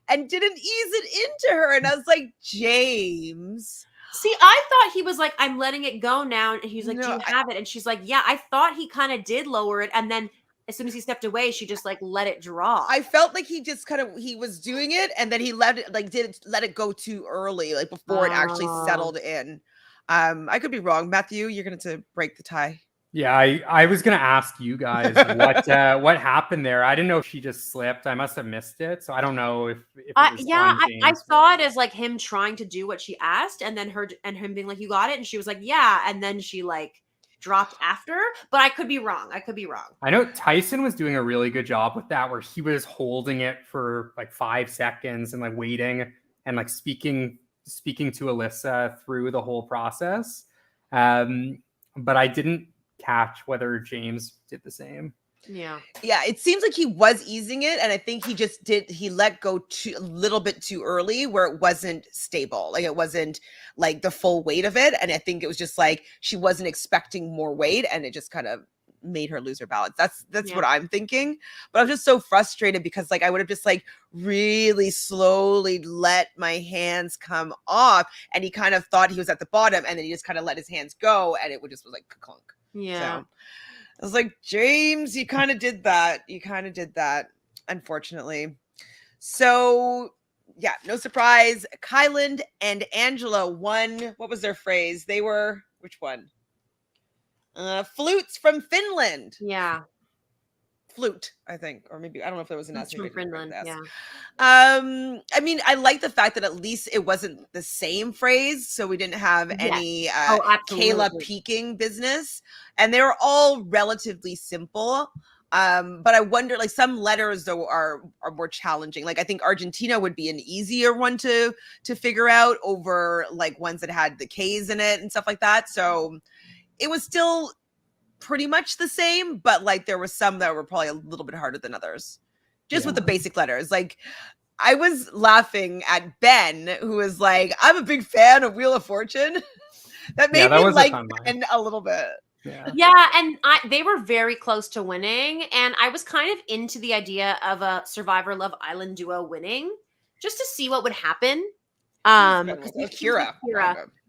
and didn't ease it into her. And I was like, James. See, I thought he was like, I'm letting it go now. And he's like, do you have it? And she's like, yeah, I thought he kind of did lower it. And then as soon as he stepped away, she just let it drop. I felt like he just he was doing it. And then he didn't let it go too early, before it actually settled in. I could be wrong. Matthew, you're going to break the tie. Yeah, I was going to ask you guys what happened there. I didn't know if she just slipped. I must have missed it. So I don't know if it was I saw it as him trying to do what she asked, and then him being like, you got it? And she was like, yeah. And then she dropped after, but I could be wrong. I know Tyson was doing a really good job with that, where he was holding it for 5 seconds and waiting and speaking to Alyssa through the whole process. But I didn't catch whether James did the same. Yeah, it seems like he was easing it, and I think he let go a little bit too early, where it wasn't stable. It wasn't the full weight of it, and I think it was just she wasn't expecting more weight, and it just kind of made her lose her balance. That's what I'm thinking. But I'm just so frustrated because I would have just really slowly let my hands come off, and he kind of thought he was at the bottom, and then he just kind of let his hands go, and it would just was clunk. Yeah. So I was like, James, you kind of did that. Unfortunately. So yeah, no surprise. Kyland and Angela won. What was their phrase? They were, which one? Flutes from Finland. Yeah. Flute, I think, or maybe I don't know if there was an Flutes S. from Finland. Yeah. I mean, I like the fact that at least it wasn't the same phrase, so we didn't have any Cayla peeking business, and they were all relatively simple. But I wonder, like some letters though are more challenging. Like I think Argentina would be an easier one to figure out over like ones that had the K's in it and stuff like that. So it was still pretty much the same, but like there were some that were probably a little bit harder than others. Just with the basic letters. Like I was laughing at Ben, who was like, I'm a big fan of Wheel of Fortune. That made me like Ben a little bit. Yeah, and they were very close to winning, and I was kind of into the idea of a Survivor Love Island duo winning, just to see what would happen. Kyra.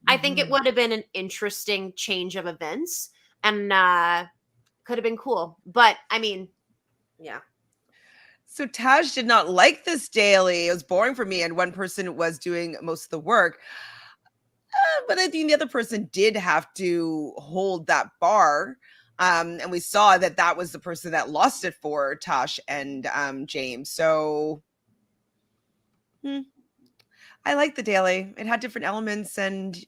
I think it would have been an interesting change of events, and could have been cool. But I mean, yeah. So Taj did not like this daily. It was boring for me, and one person was doing most of the work. But I think the other person did have to hold that bar. And we saw that that was the person that lost it for Tosh and James. So I like the daily. It had different elements and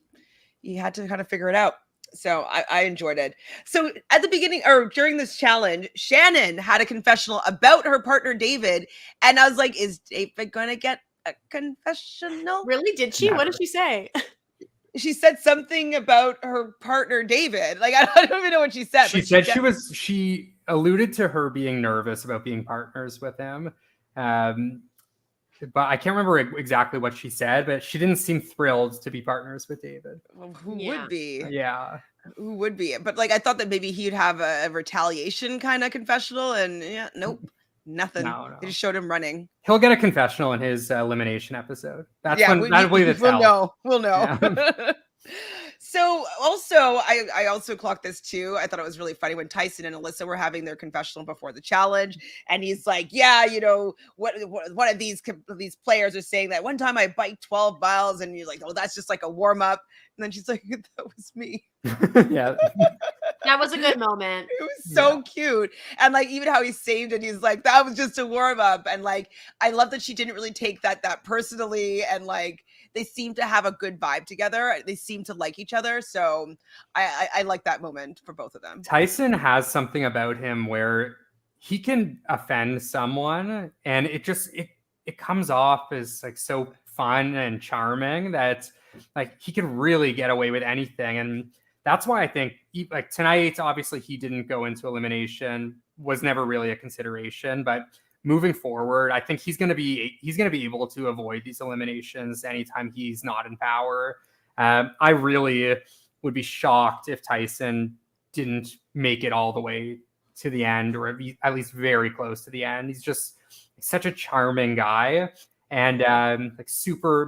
you had to kind of figure it out. So I enjoyed it. So at the beginning or during this challenge, Shannon had a confessional about her partner, David. And I was like, is David going to get a confessional? Really? Did she? Never. What did she say? She said something about her partner, David. Like, I don't even know what she said. She said she alluded to her being nervous about being partners with him. But I can't remember exactly what she said, but she didn't seem thrilled to be partners with David. Well, who would be? Yeah. Who would be? But like, I thought that maybe he'd have a retaliation kind of confessional and nope. Nothing. No. They just showed him running. He'll get a confessional in his elimination episode. That's when we'll know. Yeah. So also, I also clocked this too. I thought it was really funny when Tyson and Alyssa were having their confessional before the challenge, and he's like, "Yeah, you know, what one of these players are saying that one time I biked 12 miles," and you're like, "Oh, that's just like a warm up." And then she's like, "That was me." Yeah. That was a good moment. It was so cute. And like even how he saved it, he's like, that was just a warm up. And like I love that she didn't really take that personally. And like they seem to have a good vibe together. They seem to like each other. So I like that moment for both of them. Tyson has something about him where he can offend someone and it comes off as like so fun and charming that like he can really get away with anything. And that's why I think like tonight, obviously he didn't go into elimination, was never really a consideration, but moving forward, I think he's going to be able to avoid these eliminations anytime he's not in power. I really would be shocked if Tyson didn't make it all the way to the end, or at least very close to the end. He's just such a charming guy and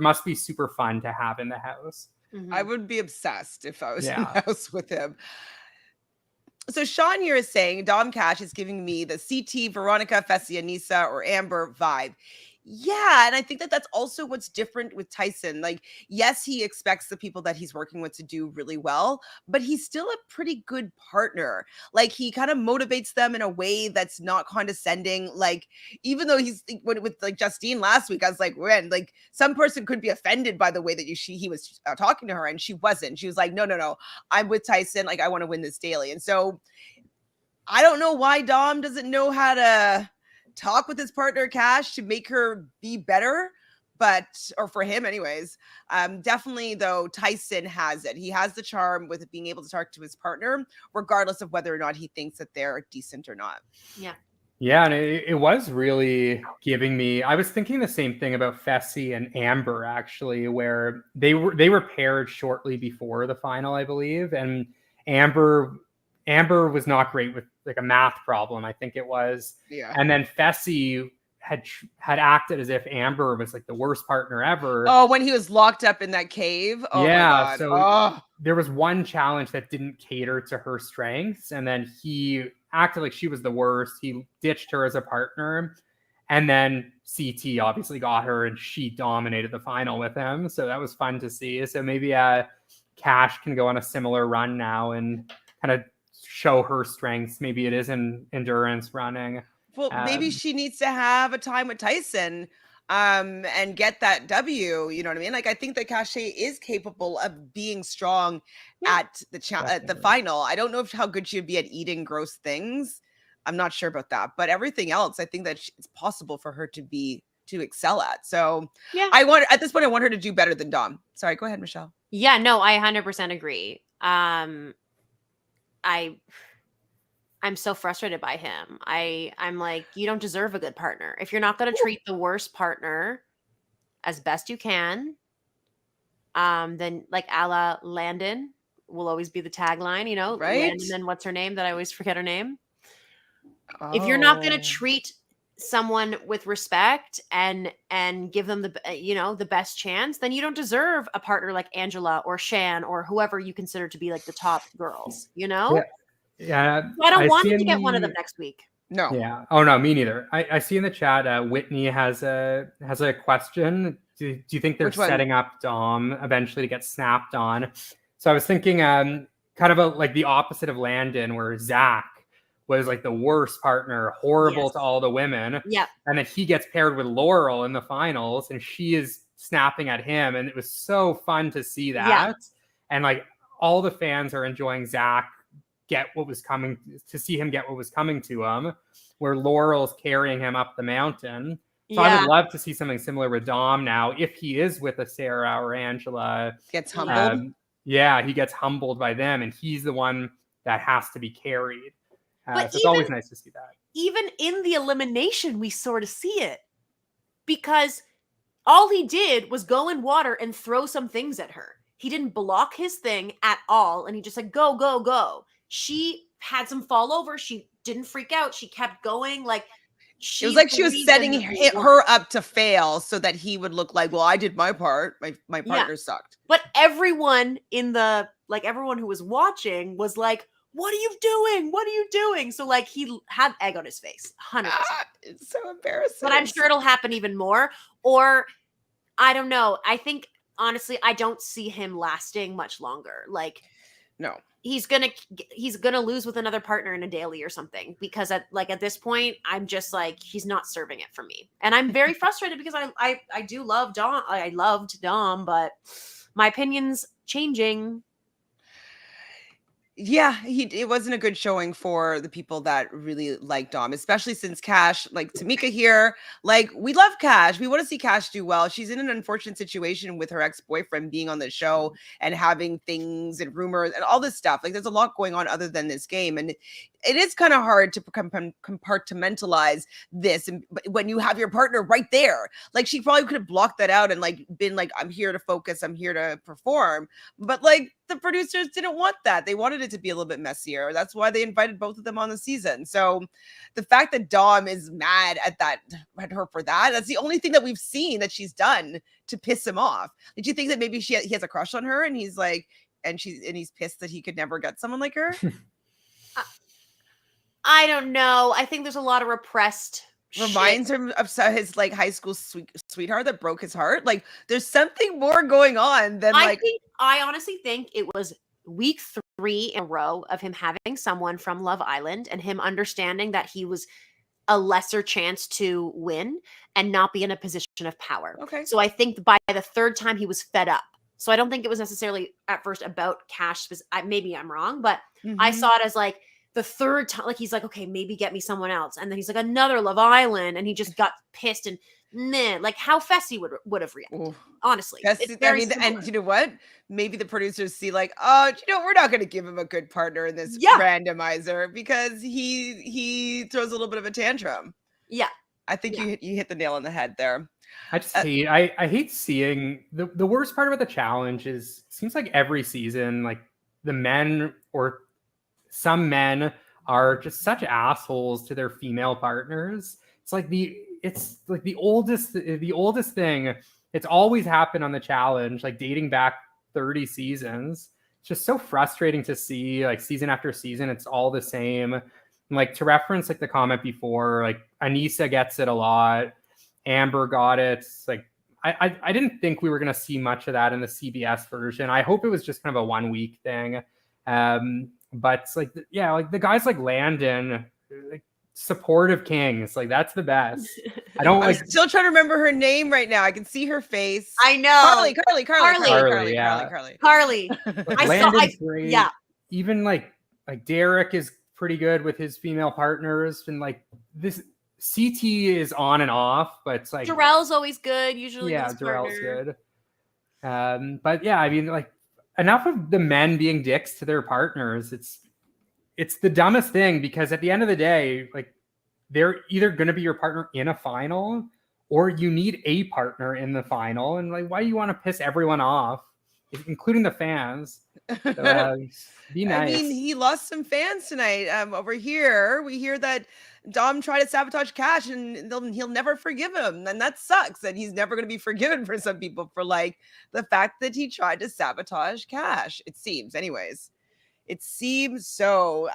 must be super fun to have in the house. Mm-hmm. I would be obsessed if I was in the house with him. So Shan here is saying Dom Cash is giving me the CT, Veronica, Fessy, Anissa, or Amber vibe. Yeah, and I think that that's also what's different with Tyson. Like, yes, he expects the people that he's working with to do really well, but he's still a pretty good partner. Like, he kind of motivates them in a way that's not condescending. Like, even though he's with like Justine last week, I was like, when like some person could be offended by the way that he was talking to her, and she wasn't. She was like, no, I'm with Tyson. Like, I want to win this daily. And so I don't know why Dom doesn't know how to talk with his partner Cash to make her be better, or for him anyways. Definitely though, Tyson has it. He has the charm with being able to talk to his partner, regardless of whether or not he thinks that they're decent or not. Yeah, and it was really giving me. I was thinking the same thing about Fessy and Amber actually, where they were paired shortly before the final, I believe, and Amber was not great with like a math problem, I think it was. Yeah. And then Fessy had acted as if Amber was like the worst partner ever. Oh, when he was locked up in that cave. Oh yeah. My God. So there was one challenge that didn't cater to her strengths, and then he acted like she was the worst. He ditched her as a partner. And then CT obviously got her and she dominated the final with him. So that was fun to see. So maybe Cash can go on a similar run now and kind of show her strengths. Maybe it is in endurance running. Well, maybe she needs to have a time with Tyson and get that W. You know what I mean? Like, I think that Cashay is capable of being strong at the final. I don't know how good she would be at eating gross things. I'm not sure about that, but everything else, I think that it's possible for her to excel at. So yeah, at this point, I want her to do better than Dom. Sorry, go ahead, Michelle. Yeah, no, I 100% agree. I'm so frustrated by him. I'm like, you don't deserve a good partner. If you're not going to treat the worst partner as best you can, then like a la Landon will always be the tagline, you know, right? Landon and what's her name that I always forget her name. Oh. If you're not going to treat someone with respect and give them the best chance, then you don't deserve a partner like Angela or Shan or whoever you consider to be like the top girls, you know? Yeah. So I don't want him to get one of them next week. No. Yeah. Oh no, me neither. I see in the chat Whitney has a question. Do you think they're setting up Dom eventually to get snapped on? So I was thinking kind of like the opposite of Landon, where Zach was like the worst partner, horrible to all the women. Yeah. And then he gets paired with Laurel in the finals and she is snapping at him. And it was so fun to see that. Yeah. And like all the fans are enjoying Zach get what was coming to him, where Laurel's carrying him up the mountain. So I would love to see something similar with Dom now. If he is with a Sarah or Angela, gets humbled. He gets humbled by them and he's the one that has to be carried. But so it's always nice to see that. Even in the elimination, we sort of see it. Because all he did was go in water and throw some things at her. He didn't block his thing at all. And he just said, go, go, go. She had some fall over. She didn't freak out. She kept going. Like, it was like she was setting her up to fail so that he would look like, well, I did my part. My partner sucked. But everyone everyone who was watching was like, what are you doing? What are you doing? So like he had egg on his face, 100%. It's so embarrassing. But I'm sure it'll happen even more. Or I don't know. I think honestly, I don't see him lasting much longer. Like, no, he's gonna lose with another partner in a daily or something. Because at this point, I'm just like, he's not serving it for me, and I'm very frustrated because I do love Dom. I loved Dom, but my opinion's changing. Yeah, it wasn't a good showing for the people that really like Dom, especially since Cash, like Tamika here, like we love Cash. We want to see Cash do well. She's in an unfortunate situation with her ex-boyfriend being on the show and having things and rumors and all this stuff. Like there's a lot going on other than this game. And it is kind of hard to compartmentalize this. And when you have your partner right there, like she probably could have blocked that out and like been like, I'm here to focus. I'm here to perform. But like the producers didn't want that. They wanted it to be a little bit messier. That's why they invited both of them on the season. So the fact that Dom is mad at her for that's the only thing that we've seen that she's done to piss him off. Did you think that maybe he has a crush on her and he's like, and he's pissed that he could never get someone like her? I don't know. I think there's a lot of repressed reminds him of his like high school sweetheart that broke his heart. Like there's something more going on than I honestly think it was week 3 in a row of him having someone from Love Island and him understanding that he was a lesser chance to win and not be in a position of power. Okay. So I think by the 3rd time he was fed up. So I don't think it was necessarily at first about Cash. Maybe I'm wrong, but I saw it as like the 3rd time, like he's like, okay, maybe get me someone else. And then he's like, another Love Island. And he just got pissed and like how Fessy would have reacted. Ooh. Honestly. And you know what? Maybe the producers see like, oh, we're not going to give him a good partner in this randomizer because he throws a little bit of a tantrum. Yeah. I think you hit the nail on the head there. I just I hate seeing the worst part about the challenge is it seems like every season, like the men or some men are just such assholes to their female partners. It's like the oldest thing. It's always happened on the challenge, like dating back 30 seasons. It's just so frustrating to see, like season after season, it's all the same. And like to reference like the comment before, like Anissa gets it a lot. Amber got it. It's like I didn't think we were going to see much of that in the CBS version. I hope it was just kind of a 1 week thing. But it's like, yeah, like the guys like Landon, like supportive kings, like that's the best. I don't I'm like still trying to remember her name right now. I can see her face. I know. Carly. Yeah. Carly. Like, I Landon's saw. great. Yeah. Even like Derek is pretty good with his female partners, and like this CT is on and off, but it's like Jarrell's always good. Usually, yeah, with his Jarrell's partner. good. But yeah, I mean, like enough of the men being dicks to their partners. It's the dumbest thing, because at the end of the day, like they're either going to be your partner in a final, or you need a partner in the final. And like, why do you want to piss everyone off, including the fans? So, be nice. I mean, he lost some fans tonight. Over here, we hear that Dom tried to sabotage Cash, and he'll never forgive him, and that sucks. And he's never going to be forgiven for some people for like the fact that he tried to sabotage Cash. It seems, anyways. It seems so.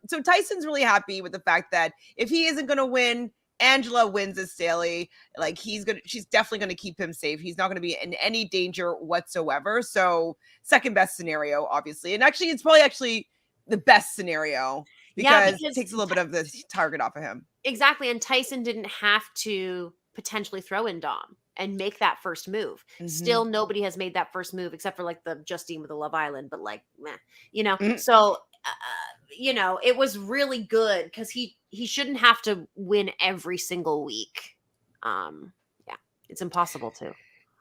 So Tyson's really happy with the fact that if he isn't going to win, Angela wins as Cely. Like she's definitely going to keep him safe. He's not going to be in any danger whatsoever. So second best scenario, obviously. And actually, it's probably the best scenario because it takes a little bit of the target off of him. Exactly. And Tyson didn't have to potentially throw in Dom and make that first move. Mm-hmm. Still, nobody has made that first move except for like the Justine with the Love Island, but like, meh, you know. Mm-hmm. So, you know, it was really good because he shouldn't have to win every single week. Yeah, it's impossible to.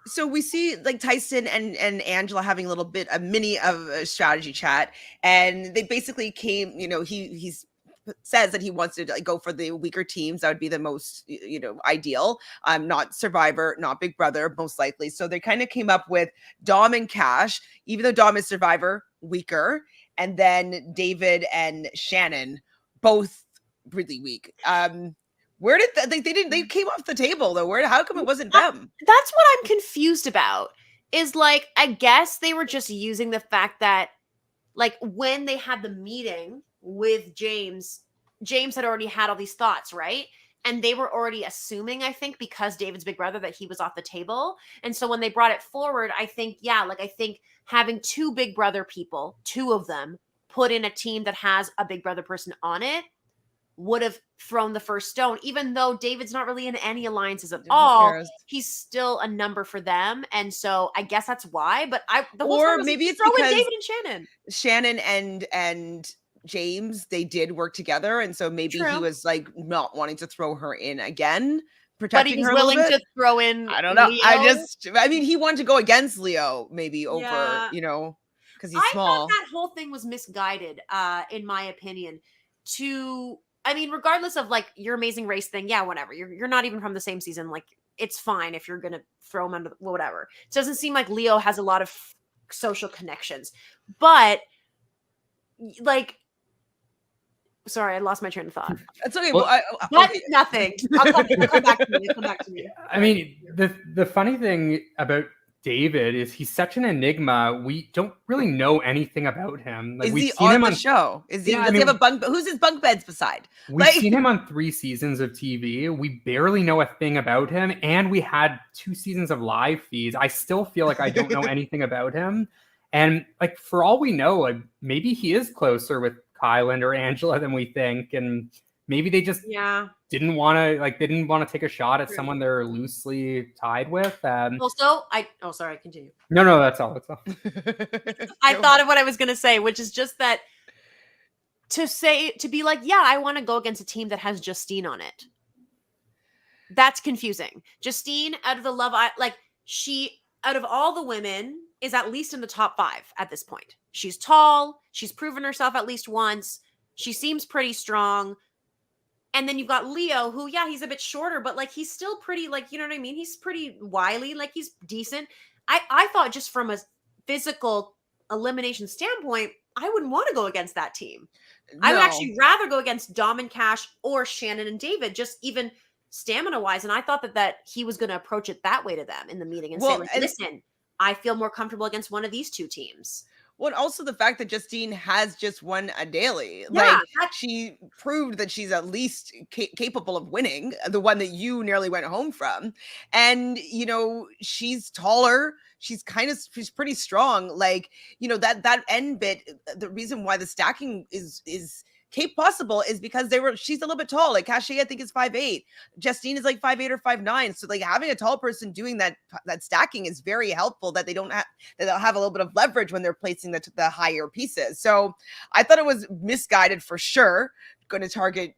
So we see like Tyson and Angela having a mini of a strategy chat, and they basically came, you know, he's says that he wants to like go for the weaker teams. That would be the most, you know, ideal. Not Survivor, not Big Brother, most likely. So they kind of came up with Dom and Cash, even though Dom is Survivor, weaker, and then David and Shannon, both really weak. Where did they came off the table though? How come it wasn't them? That's what I'm confused about. Is like, I guess they were just using the fact that like when they had the meeting with James had already had all these thoughts, right? And they were already assuming, I think, because David's big brother, that he was off the table. And so when they brought it forward, I think, I think having two big brother people, two of them, put in a team that has a big brother person on it would have thrown the first stone, even though David's not really in any alliances at all. He's still a number for them. And so I guess that's why, but maybe it's because David and Shannon and James, they did work together. And so maybe he was like not wanting to throw her in again, protecting her a little bit. But he was willing to throw in I don't know. Leo. I mean, he wanted to go against Leo maybe over, you know, because he's small. I thought that whole thing was misguided, in my opinion, I mean, regardless of like your Amazing Race thing, yeah, whatever. You're not even from the same season. Like, it's fine if you're gonna throw him under whatever. It doesn't seem like Leo has a lot of social connections, but like, sorry, I lost my train of thought. That's okay. Well, nothing. I'll come back to me. I mean, the funny thing about David is he's such an enigma. We don't really know anything about him. Like, we've seen him on the show. Does he have a bunk? Who's his bunk beds beside? We've seen him on 3 seasons of TV. We barely know a thing about him, and we had 2 seasons of live feeds. I still feel like I don't know anything about him. And like, for all we know, like maybe he is closer with Kyland or Angela than we think, and maybe they just didn't want to take a shot at someone they're loosely tied with. Sorry, continue. No, that's all. I thought of what I was going to say, which is just that to be like, I want to go against a team that has Justine on it. That's confusing. Justine, out of the Love Island, like she, out of all the women, is at least in the top 5 at this point. She's tall. She's proven herself at least once. She seems pretty strong. And then you've got Leo, who, he's a bit shorter, but like he's still pretty, like, you know what I mean? He's pretty wily, like he's decent. I thought just from a physical elimination standpoint, I wouldn't want to go against that team. No. I would actually rather go against Dom and Cash or Shannon and David, just even stamina wise. And I thought that he was going to approach it that way to them in the meeting and say, like, listen, I feel more comfortable against one of these 2 teams. Well, and also the fact that Justine has just won a daily. Yeah, Like, that- she proved that she's at least capable of winning, the one that you nearly went home from. And, you know, she's taller. She's pretty strong. Like, you know, that end bit, the reason why the stacking is Cape possible is because she's a little bit tall. Like Cashay, I think is 5'8". Justine is like 5'8" or 5'9". So like having a tall person doing that stacking is very helpful, that they'll have a little bit of leverage when they're placing the higher pieces. So I thought it was misguided for sure, going to target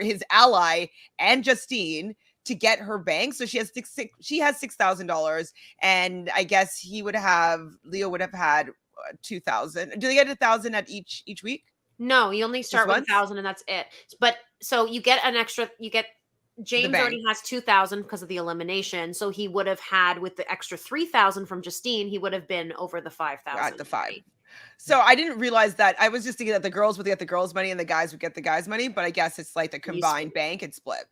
his ally and Justine to get her bank. So she has $6,000, and I guess Leo would have had 2,000. Do they get 1,000 at each week? No, you only start with once? 1,000 and that's it. But so you get an extra, James already has 2,000 because of the elimination. So he would have had, with the extra 3,000 from Justine, he would have been over the 5,000. At the 5. So I didn't realize that. I was just thinking that the girls would get the girls' money and the guys would get the guys' money, but I guess it's like the combined bank and split.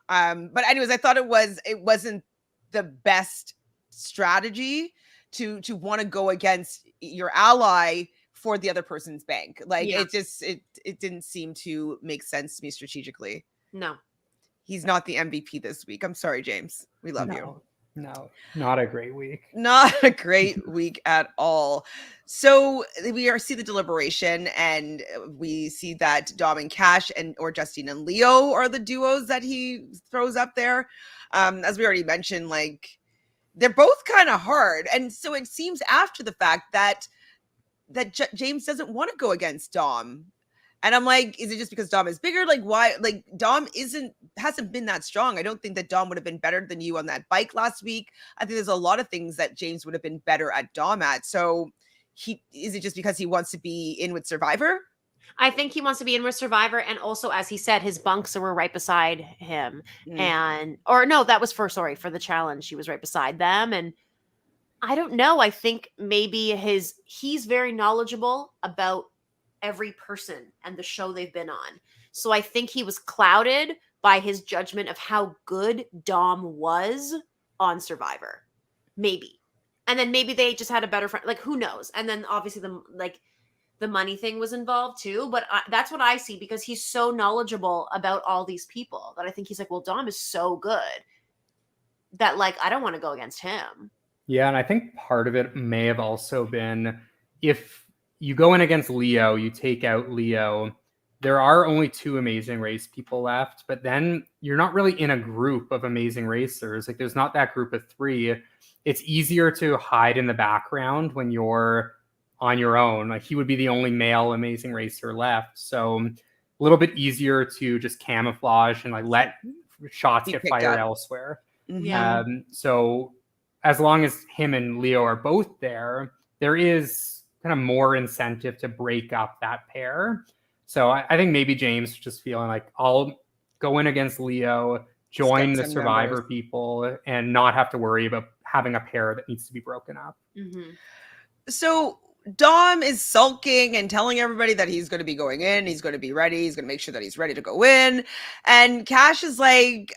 But anyways, I thought it wasn't the best strategy to want to go against your ally for the other person's bank. Like, it didn't seem to make sense to me strategically. No. He's not the MVP this week. I'm sorry, James. We love you. No, not a great week. Not a great week at all. So we see the deliberation, and we see that Dom and Cash or Justine and Leo are the duos that he throws up there. As we already mentioned, like, they're both kind of hard. And so it seems after the fact that James doesn't want to go against Dom. And I'm like, is it just because Dom is bigger? Like, why? Like, Dom hasn't been that strong. I don't think that Dom would have been better than you on that bike last week. I think there's a lot of things that James would have been better at Dom at. So is it just because he wants to be in with Survivor? I think he wants to be in with Survivor. And also, as he said, his bunks were right beside him. That was for the challenge. He was right beside them. And I don't know. I think maybe he's very knowledgeable about every person and the show they've been on. So I think he was clouded by his judgment of how good Dom was on Survivor. Maybe. And then maybe they just had a better friend. Like, who knows? And then obviously the money thing was involved too. But that's what I see, because he's so knowledgeable about all these people that I think he's like, well, Dom is so good that, like, I don't want to go against him. Yeah, and I think part of it may have also been, if you go in against Leo, you take out Leo, there are only 2 Amazing Race people left, but then you're not really in a group of Amazing Racers. Like, there's not that group of 3. It's easier to hide in the background when you're on your own. Like, he would be the only male Amazing Racer left. So a little bit easier to just camouflage and like let shots get fired elsewhere. Yeah. So as long as him and Leo are both there is kind of more incentive to break up that pair. So I think maybe James was just feeling like, I'll go in against Leo, join the Survivor people, and not have to worry about having a pair that needs to be broken up. Mm-hmm. So Dom is sulking and telling everybody that he's going to be going in. He's going to be ready. He's going to make sure that he's ready to go in. And Cash is like,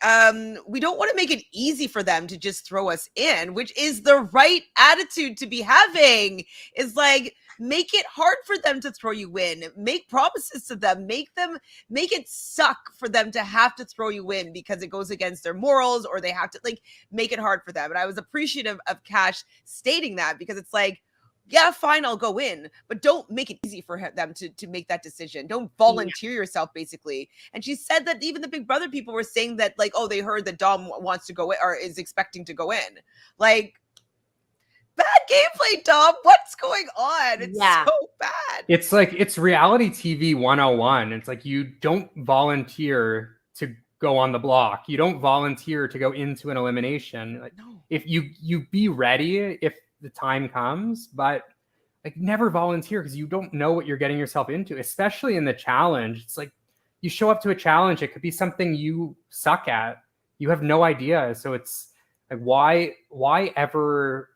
we don't want to make it easy for them to just throw us in, which is the right attitude to be having. Is like, make it hard for them to throw you in. Make promises to them. Make it suck for them to have to throw you in because it goes against their morals, or they have to, like, make it hard for them. And I was appreciative of Cash stating that, because it's like, yeah, fine, I'll go in, but don't make it easy for them to make that decision. Don't volunteer yourself, basically. And she said that even the Big Brother people were saying that, like, oh, they heard that Dom wants to go in, or is expecting to go in. Like, bad gameplay, Dom. What's going on? It's so bad. It's like, it's reality TV 101. It's like, you don't volunteer to go on the block. You don't volunteer to go into an elimination. Like, no. If you be ready if the time comes, but like, never volunteer, because you don't know what you're getting yourself into, especially in the challenge. It's like, you show up to a challenge, it could be something you suck at. You have no idea. So it's like, why ever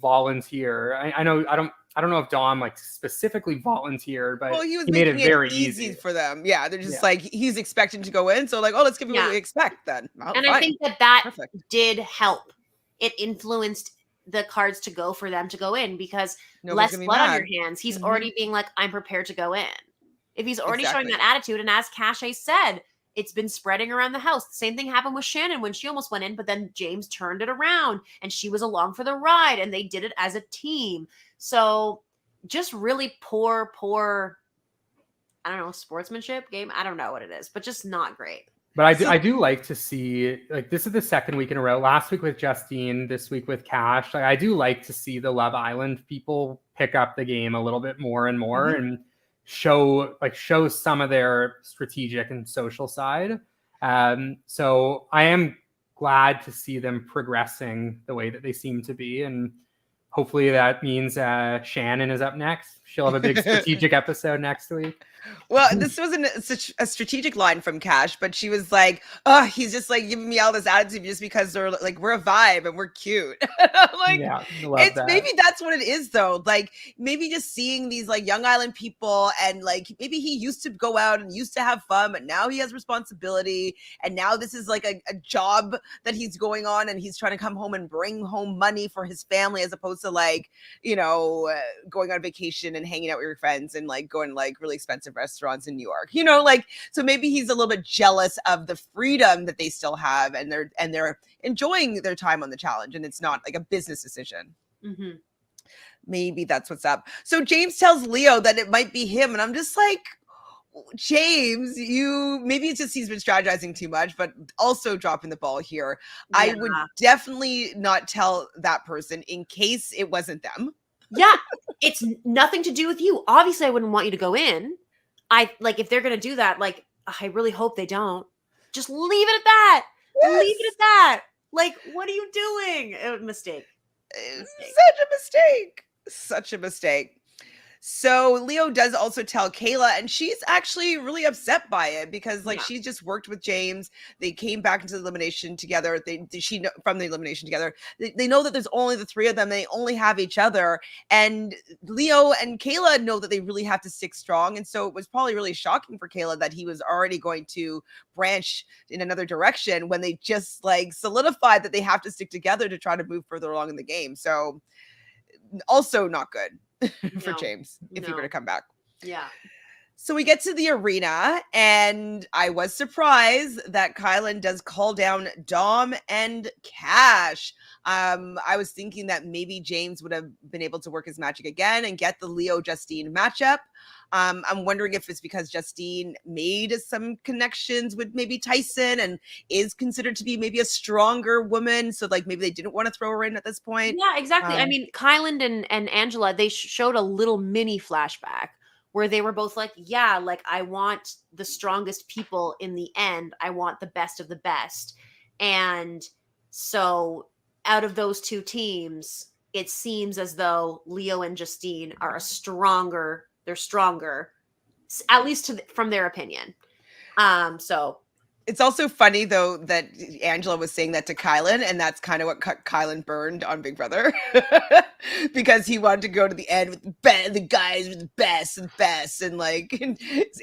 volunteer? I know, I don't know if Dom like specifically volunteered, but he made it very easy for them. Yeah, they're just like, he's expecting to go in, so like, oh, let's give him what we expect then. And I think that did help. It influenced the cards to go for them to go in, because Nobody's less gonna be blood on mad. your hands. He's Mhm. already being like, I'm prepared to go in. If he's already showing Exactly. that attitude, and as Cashay said, it's been spreading around the house. The same thing happened with Shannon when she almost went in, but then James turned it around and she was along for the ride and they did it as a team. So just really poor, I don't know, sportsmanship game. I don't know what it is, but just not great. But I do like to see, like, this is the second week in a row. Last week with Justine, this week with Cash. Like, I do like to see the Love Island people pick up the game a little bit more and more, and show some of their strategic and social side. So I am glad to see them progressing the way that they seem to be, and hopefully that means Shannon is up next. She'll have a big strategic episode next week. Well, this wasn't such a strategic line from Cash, but she was like, "Oh, he's just like giving me all this attitude just because they're like we're a vibe and we're cute." Like, yeah, love it's that. maybe that's what it is though. Like maybe just seeing these like young island people, and like maybe he used to go out and used to have fun, but now he has responsibility, and now this is like a job that he's going on, and he's trying to come home and bring home money for his family, as opposed to like, you know, going on vacation and hanging out with your friends and like going to like really expensive restaurants in New York, you know, like, so maybe he's a little bit jealous of the freedom that they still have, and they're enjoying their time on the challenge, and it's not like a business decision. Maybe that's what's up. So James tells Leo that it might be him, and I'm just like, James, maybe it's just he's been strategizing too much, but also dropping the ball here. Yeah. I would definitely not tell that person in case it wasn't them. Yeah, it's nothing to do with you. Obviously, I wouldn't want you to go in. I like, if they're gonna do that, like, I really hope they don't. Just leave it at that. Yes. Leave it at that. Like, what are you doing? Mistake. Such a mistake. So Leo does also tell Cayla, and she's actually really upset by it because like she just worked with James. They came back into the elimination together. From the elimination together. They know that there's only the three of them. They only have each other. And Leo and Cayla know that they really have to stick strong. And so it was probably really shocking for Cayla that he was already going to branch in another direction when they just like solidified that they have to stick together to try to move further along in the game. So also not good. For James, if he were to come back. Yeah. So we get to the arena, and I was surprised that Kyland does call down Dom and Cash. I was thinking that maybe James would have been able to work his magic again and get the Leo-Justine matchup. I'm wondering if it's because Justine made some connections with maybe Tyson and is considered to be maybe a stronger woman. So like maybe they didn't want to throw her in at this point. Yeah, exactly. I mean, Kyland and Angela, they showed a little mini flashback where they were both like, yeah, like I want the strongest people in the end. I want the best of the best. And so out of those two teams, it seems as though Leo and Justine are they're stronger, at least from their opinion. So it's also funny though that Angela was saying that to Kyland, and that's kind of what Kyland burned on Big Brother because he wanted to go to the end with the guys with the best and like and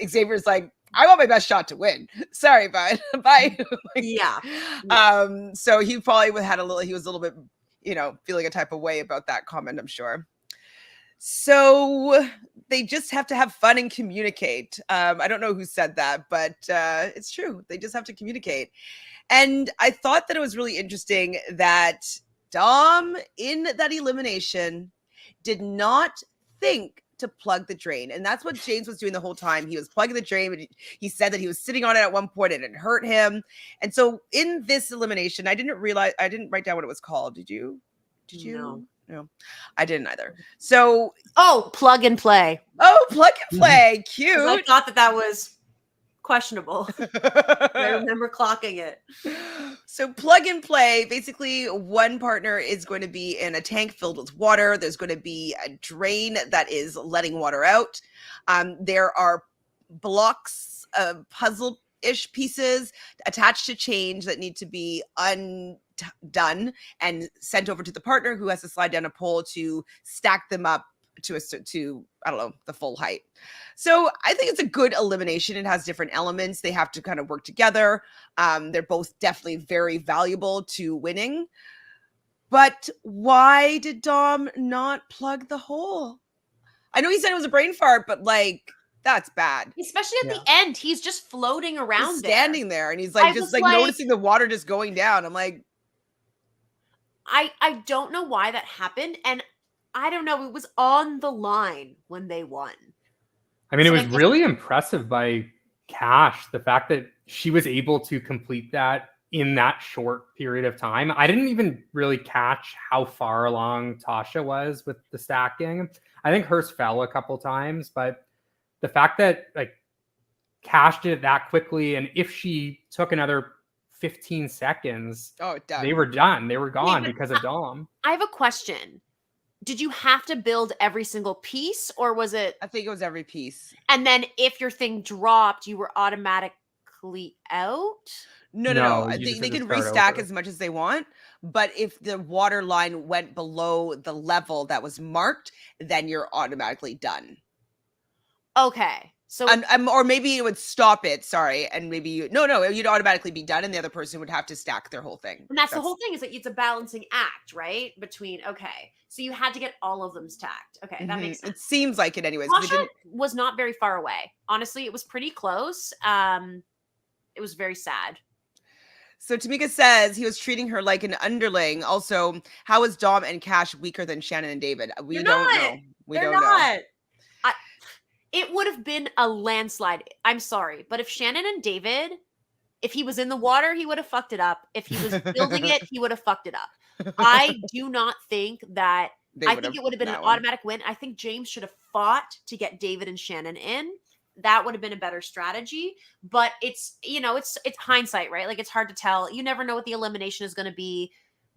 Xavier's like, I want my best shot to win. Sorry, bud. Bye. Yeah. So he probably he was a little bit, feeling a type of way about that comment, I'm sure. So they just have to have fun and communicate. I don't know who said that, but it's true. They just have to communicate. And I thought that it was really interesting that Dom in that elimination did not think to plug the drain. And that's what James was doing the whole time. He was plugging the drain, but he said that he was sitting on it at one point and it hurt him. And so in this elimination, I didn't write down what it was called. Did you? No, I didn't either. So, plug and play. Plug and play. Cute. I thought that was questionable. I remember clocking it. So plug and play, basically one partner is going to be in a tank filled with water. There's going to be a drain that is letting water out. There are blocks of puzzle-ish pieces attached to change that need to be undone and sent over to the partner, who has to slide down a pole to stack them up to I don't know, the full height. So I think it's a good elimination. It has different elements. They have to kind of work together. They're both definitely very valuable to winning. But why did Dom not plug the hole? I know he said it was a brain fart, but like that's bad. Especially at the end, he's just floating around He's standing there and he's like just like noticing the water just going down. I'm like, I don't know why that happened, and I don't know. It was on the line when they won. I mean, it was really impressive by Cash, the fact that she was able to complete that in that short period of time. I didn't even really catch how far along Tasha was with the stacking. I think hers fell a couple times, but the fact that like Cash did it that quickly, and if she took another 15 seconds, they were done. They were gone because of Dom. I have a question. Did you have to build every single piece, or was it? I think it was every piece. And then if your thing dropped, you were automatically out? No. I think they can restack as much as they want, but if the water line went below the level that was marked, then you're automatically done. Okay. So or maybe it would stop it, sorry, and maybe you'd automatically be done and the other person would have to stack their whole thing. And that's the whole thing, is that it's a balancing act, right? Between so you had to get all of them stacked. Okay, that makes sense. It seems like it anyways. Tasha was not very far away. Honestly, it was pretty close. It was very sad. So Tamika says he was treating her like an underling. Also, how is Dom and Cash weaker than Shannon and David? We don't know. We don't know. It would have been a landslide. I'm sorry. But if Shannon and David, if he was in the water, he would have fucked it up. If he was building it, he would have fucked it up. I do not think that. I think it would have been an automatic win. I think James should have fought to get David and Shannon in. That would have been a better strategy. But it's hindsight, right? Like, it's hard to tell. You never know what the elimination is going to be.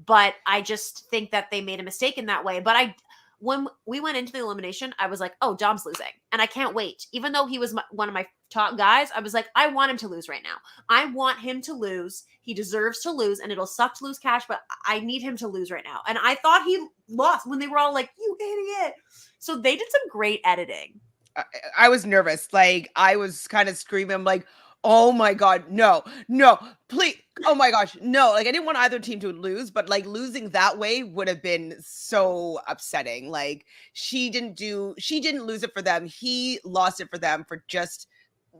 But I just think that they made a mistake in that way. But when we went into the elimination, I was like, oh, Dom's losing. And I can't wait. Even though he was one of my top guys, I was like, I want him to lose right now. I want him to lose. He deserves to lose, and it'll suck to lose Cash, but I need him to lose right now. And I thought he lost when they were all like, you idiot. So they did some great editing. I was nervous. Like, I was kind of screaming. I'm like, oh my God, no, please. Oh my gosh, no. Like, I didn't want either team to lose, but like losing that way would have been so upsetting. Like, she didn't lose it for them. He lost it for them for just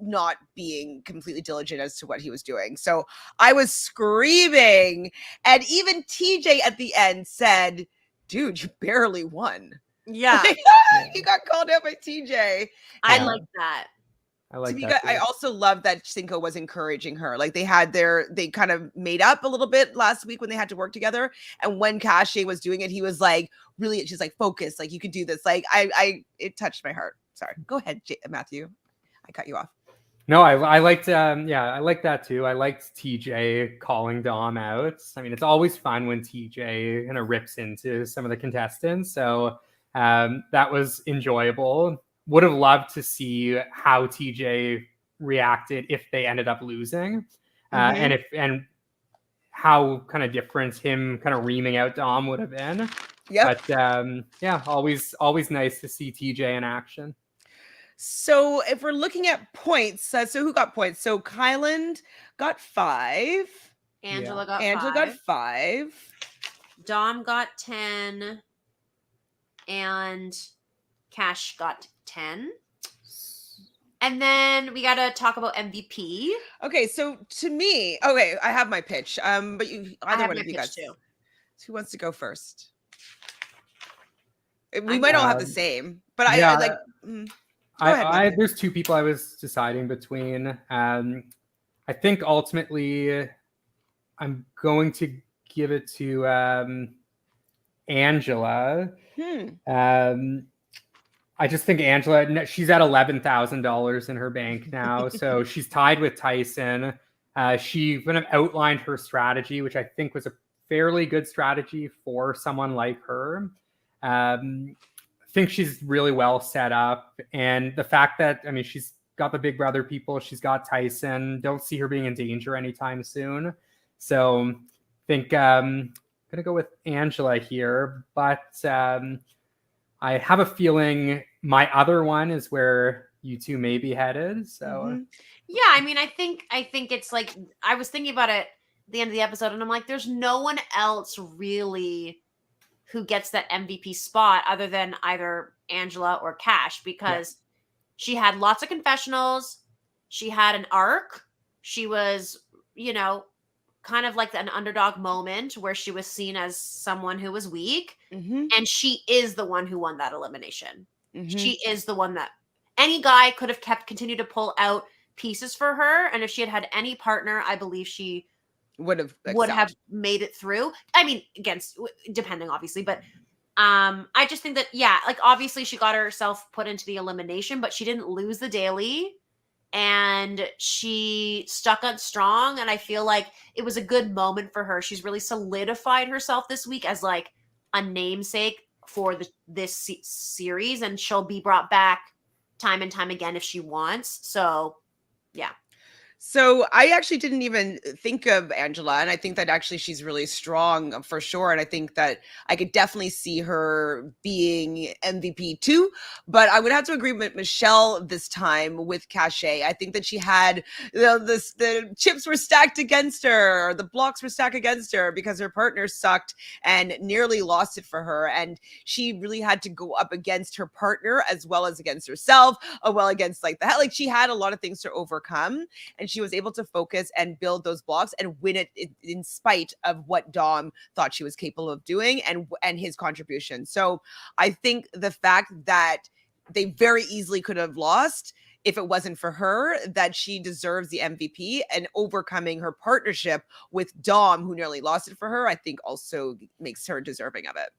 not being completely diligent as to what he was doing. So I was screaming. And even TJ at the end said, dude, you barely won. Yeah. You got called out by TJ. I like that. I like that. I also love that Cinco was encouraging her. Like, they kind of made up a little bit last week when they had to work together. And when Cashay was doing it, he was like, really, she's like, focus, like, you could do this. Like, it touched my heart. Sorry. Go ahead, Matthew. I cut you off. No, I liked, I like that too. I liked TJ calling Dom out. I mean, it's always fun when TJ kind of rips into some of the contestants. So that was enjoyable. Would have loved to see how TJ reacted if they ended up losing, and how kind of different him kind of reaming out Dom would have been. Yeah. But always nice to see TJ in action. So if we're looking at points, so who got points? So Kyland got 5. Angela got 5. Dom got 10. And Cash got 10. And then we got to talk about MVP. Okay, so to me, I have my pitch. But either one of you guys. Too. Who wants to go first? We might all have the same, but I like. Go ahead, there's 2 people I was deciding between. I think ultimately, I'm going to give it to Angela. I just think Angela, she's at $11,000 in her bank now. So she's tied with Tyson. She kind of outlined her strategy, which I think was a fairly good strategy for someone like her. I think she's really well set up. And the fact that, I mean, she's got the Big Brother people, she's got Tyson. Don't see her being in danger anytime soon. So I think I'm going to go with Angela here. But I have a feeling my other one is where you two may be headed. So yeah, I mean, I think it's like, I was thinking about it. the end of the episode, and I'm like, there's no one else really who gets that MVP spot other than either Angela or Cash, because she had lots of confessionals. She had an arc. She was, kind of like an underdog moment where she was seen as someone who was weak. Mm-hmm. And she is the one who won that elimination. Mm-hmm. She is the one that any guy could have continued to pull out pieces for her. And if she had any partner, I believe she would have made it through. I mean, depending obviously, but I just think that, obviously she got herself put into the elimination, but she didn't lose the daily and she stuck on strong. And I feel like it was a good moment for her. She's really solidified herself this week as like a namesake for this series, and she'll be brought back time and time again if she wants. So yeah. So I actually didn't even think of Angela, and I think that actually she's really strong for sure. And I think that I could definitely see her being MVP too. But I would have to agree with Michelle this time with Cashay. I think that she had the chips were stacked against her, or the blocks were stacked against her because her partner sucked and nearly lost it for her. And she really had to go up against her partner as well as against herself, against she had a lot of things to overcome. And she was able to focus and build those blocks and win it in spite of what Dom thought she was capable of doing and his contribution. So I think the fact that they very easily could have lost if it wasn't for her, that she deserves the MVP, and overcoming her partnership with Dom, who nearly lost it for her, I think also makes her deserving of it.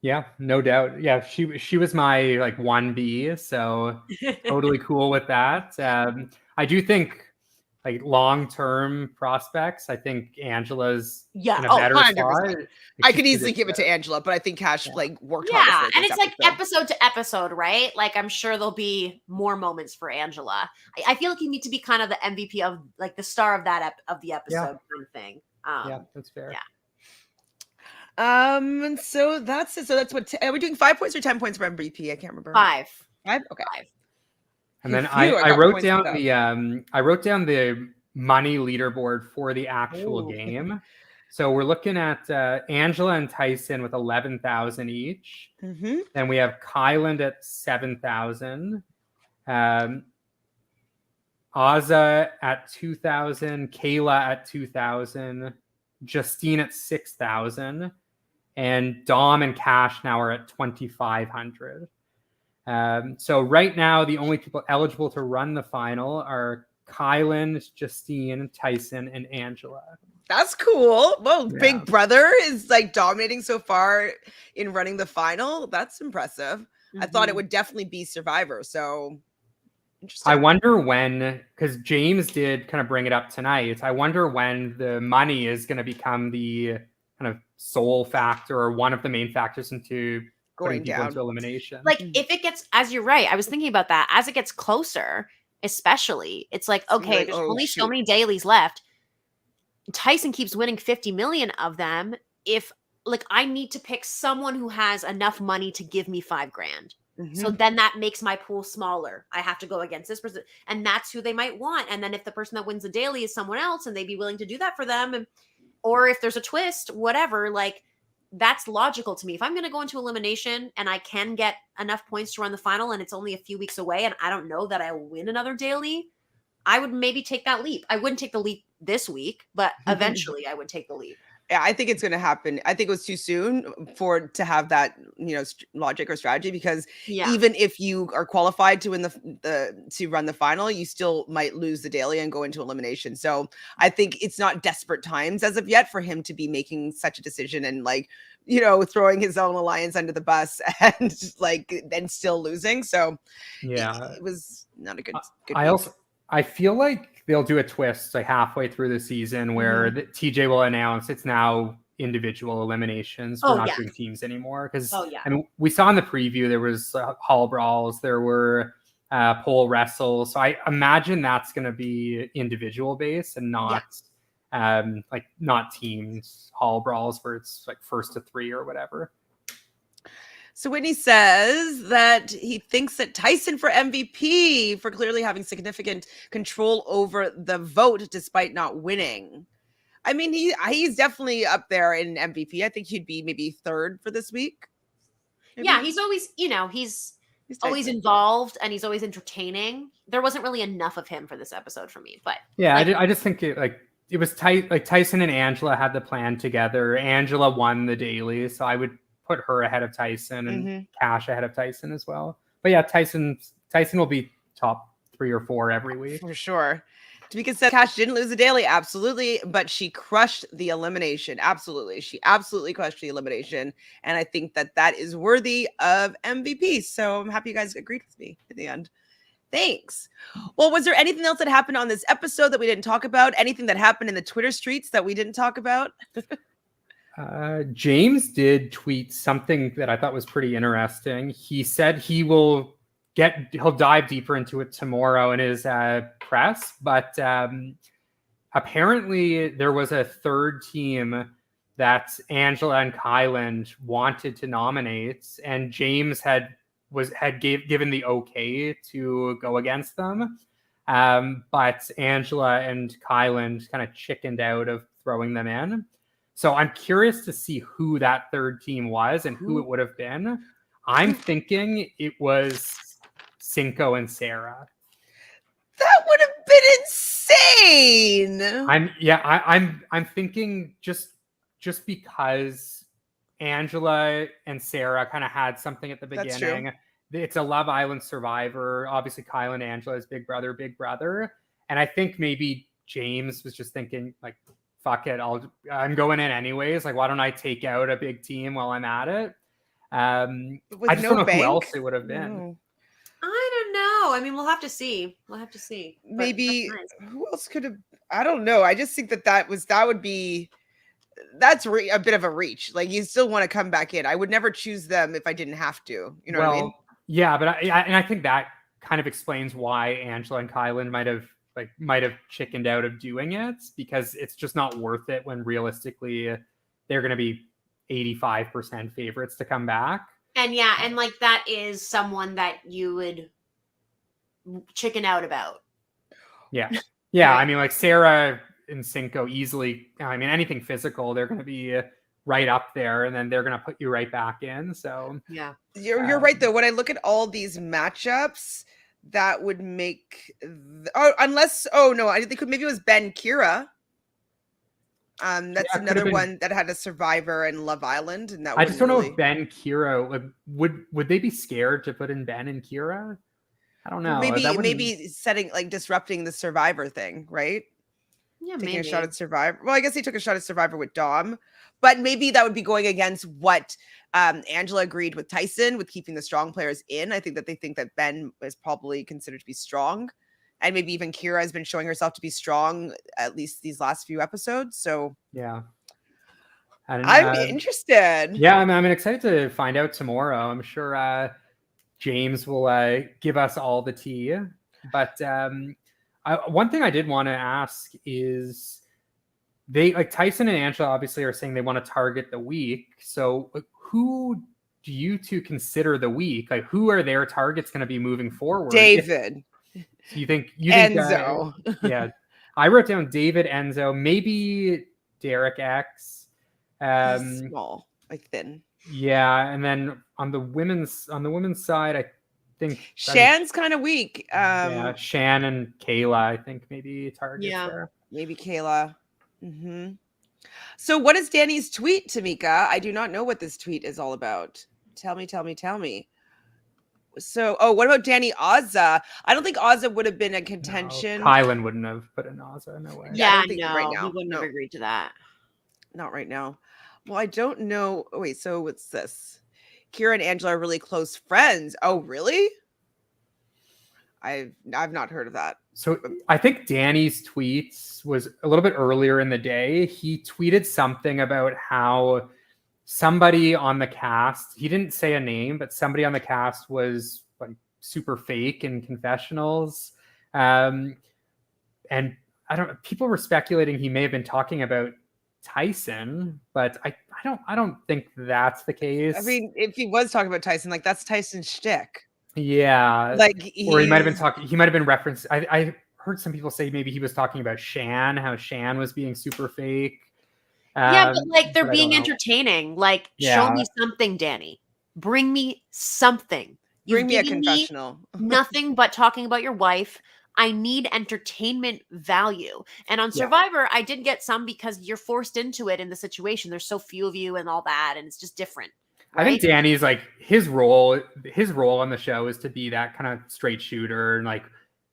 Yeah, no doubt. Yeah, she was my 1B, so totally cool with that. I do think long-term prospects, I think Angela's in a better 100%. spot. I could easily give it to Angela, but I think Cash worked hard. Yeah, and it's episode to episode, right? I'm sure there'll be more moments for Angela. I feel like you need to be kind of the MVP of the star of that of the episode kind of thing. Yeah, that's fair. Yeah. So that's it. So that's what are we doing? 5 points or 10 points for MVP? I can't remember. 5. 5. Okay. 5. And then I wrote down the money leaderboard for the actual game. So we're looking at Angela and Tyson with 11,000 each. Mm-hmm. Then we have Kyland at 7,000. Azah at 2,000. Cayla at 2,000. Justine at 6,000. And Dom and Cash now are at 2,500. So right now, the only people eligible to run the final are Kyland, Justine, Tyson, and Angela. That's cool. Well, Big Brother is dominating so far in running the final. That's impressive. Mm-hmm. I thought it would definitely be Survivor. So interesting. I wonder when, because James did kind of bring it up tonight. I wonder when the money is going to become the kind of sole factor or one of the main factors into going down into elimination. If it gets, as you're right, I was thinking about that. As it gets closer, especially, it's okay, there's only so many dailies left. Tyson keeps winning 50 million of them. If I need to pick someone who has enough money to give me $5,000. Mm-hmm. So then that makes my pool smaller. I have to go against this person, and that's who they might want. And then if the person that wins the daily is someone else, and they'd be willing to do that for them, or if there's a twist, whatever, that's logical to me. If I'm going to go into elimination and I can get enough points to run the final and it's only a few weeks away and I don't know that I'll win another daily, I would maybe take that leap. I wouldn't take the leap this week, but eventually I would take the leap. Yeah, I think it's going to happen. I think it was too soon to have that, logic or strategy, because even if you are qualified to win to run the final, you still might lose the daily and go into elimination. So I think it's not desperate times as of yet for him to be making such a decision and throwing his own alliance under the bus and then still losing. So it was not a good I feel like they'll do a twist halfway through the season where the TJ will announce it's now individual eliminations. We're not doing teams anymore. Because we saw in the preview there was hall brawls, there were pole wrestles. So I imagine that's going to be individual based and not not teams hall brawls where it's first to 3 or whatever. So Whitney says that he thinks that Tyson for MVP for clearly having significant control over the vote despite not winning. I mean, he's definitely up there in MVP. I think he'd be maybe third for this week. Maybe. Yeah, he's always, he's always involved and he's always entertaining. There wasn't really enough of him for this episode for me, but yeah, I just think it was tight. Like Tyson and Angela had the plan together. Angela won the daily, so I would put her ahead of Tyson and Cash ahead of Tyson as well. But yeah, Tyson will be top 3 or 4 every week for sure. Tamika said Cash didn't lose the daily, absolutely, but she crushed the elimination. Absolutely, she absolutely crushed the elimination, and I think that is worthy of MVP. So I'm happy you guys agreed with me in the end. Thanks. Well, was there anything else that happened on this episode that we didn't talk about? Anything that happened in the Twitter streets that we didn't talk about? James did tweet something that I thought was pretty interesting. He said he'll dive deeper into it tomorrow in his press, but apparently there was a third team that Angela and Kyland wanted to nominate, and James had given the okay to go against them, but Angela and Kyland kind of chickened out of throwing them in. So I'm curious to see who that third team was and who it would have been. I'm thinking it was Cinco and Sarah. That would have been insane. I'm thinking just because Angela and Sarah kind of had something at the beginning. It's a Love Island Survivor. Obviously, Kyland and Angela is big brother. And I think maybe James was just thinking, like, fuck it, I'm going in anyways. Like, why don't I take out a big team while I'm at it? I just don't know who else it would have been. No. I don't know. I mean, we'll have to see. Maybe nice. Who else could have? I don't know. I just think that's a bit of a reach. Like, you still want to come back in. I would never choose them if I didn't have to. You know what I mean? Yeah, but I think that kind of explains why Angela and Kyland might have chickened out of doing it, because it's just not worth it when realistically they're going to be 85% favorites to come back. And like that is someone that you would chicken out about. Yeah. I mean, like Sarah and Cinco easily. I mean, anything physical, they're going to be right up there, and then they're going to put you right back in. So yeah, you're right though. When I look at all these matchups, that would make maybe it was Ben Kyra. That's another one that had a Survivor and Love Island, and that I just don't know if Ben Kyra would they be scared to put in Ben and Kyra? I don't know. Maybe disrupting the Survivor thing, right? Yeah, taking a shot at Survivor. Well, I guess he took a shot at Survivor with Dom, but maybe that would be going against what Angela agreed with Tyson with keeping the strong players in. I think that they think that Ben is probably considered to be strong, and maybe even Kyra has been showing herself to be strong at least these last few episodes. So yeah, I'm interested. Yeah, I'm excited to find out tomorrow. I'm sure James will give us all the tea. But one thing I did want to ask is, Tyson and Angela obviously are saying they want to target the week. So who do you two consider the week? Like, who are their targets going to be moving forward? David. You think Enzo? Yeah, I wrote down David, Enzo, maybe Derek X. He's small, like thin. Yeah, and then on the women's side, I think Shan's kind of weak. Shan and Cayla, I think maybe targets there. Maybe Cayla. Mm-hmm. So what is Danny's tweet, Tamika? I do not know what this tweet is all about. Tell me. So, what about Danny Azah? I don't think Azah would have been a contention. No, Kyland wouldn't have put in Azah, no way. Yeah, right now. He wouldn't have agreed to that. Not right now. Well, I don't know. Oh, wait, so what's this? Kyra and Angela are really close friends. Oh, really? I've not heard of that. So I think Danny's tweets was a little bit earlier in the day. He tweeted something about how somebody on the cast, he didn't say a name, but somebody on the cast was like super fake in confessionals. And people were speculating he may have been talking about Tyson, but I don't think that's the case. I mean, if he was talking about Tyson, that's Tyson's shtick. Yeah. Or he might have been talking, he might have been referenced. I heard some people say maybe he was talking about Shan, how Shan was being super fake. Yeah, but like they're but I being don't know. entertaining. Like, show Yeah. me something, Danny. Bring me something. You've Bring me a given confessional. nothing but talking about your wife. I need entertainment value. And on Yeah. Survivor, I did get some because you're forced into it in the situation. There's so few of you and all that, and it's just different. I think right? Danny's like his role on the show is to be that kind of straight shooter, and like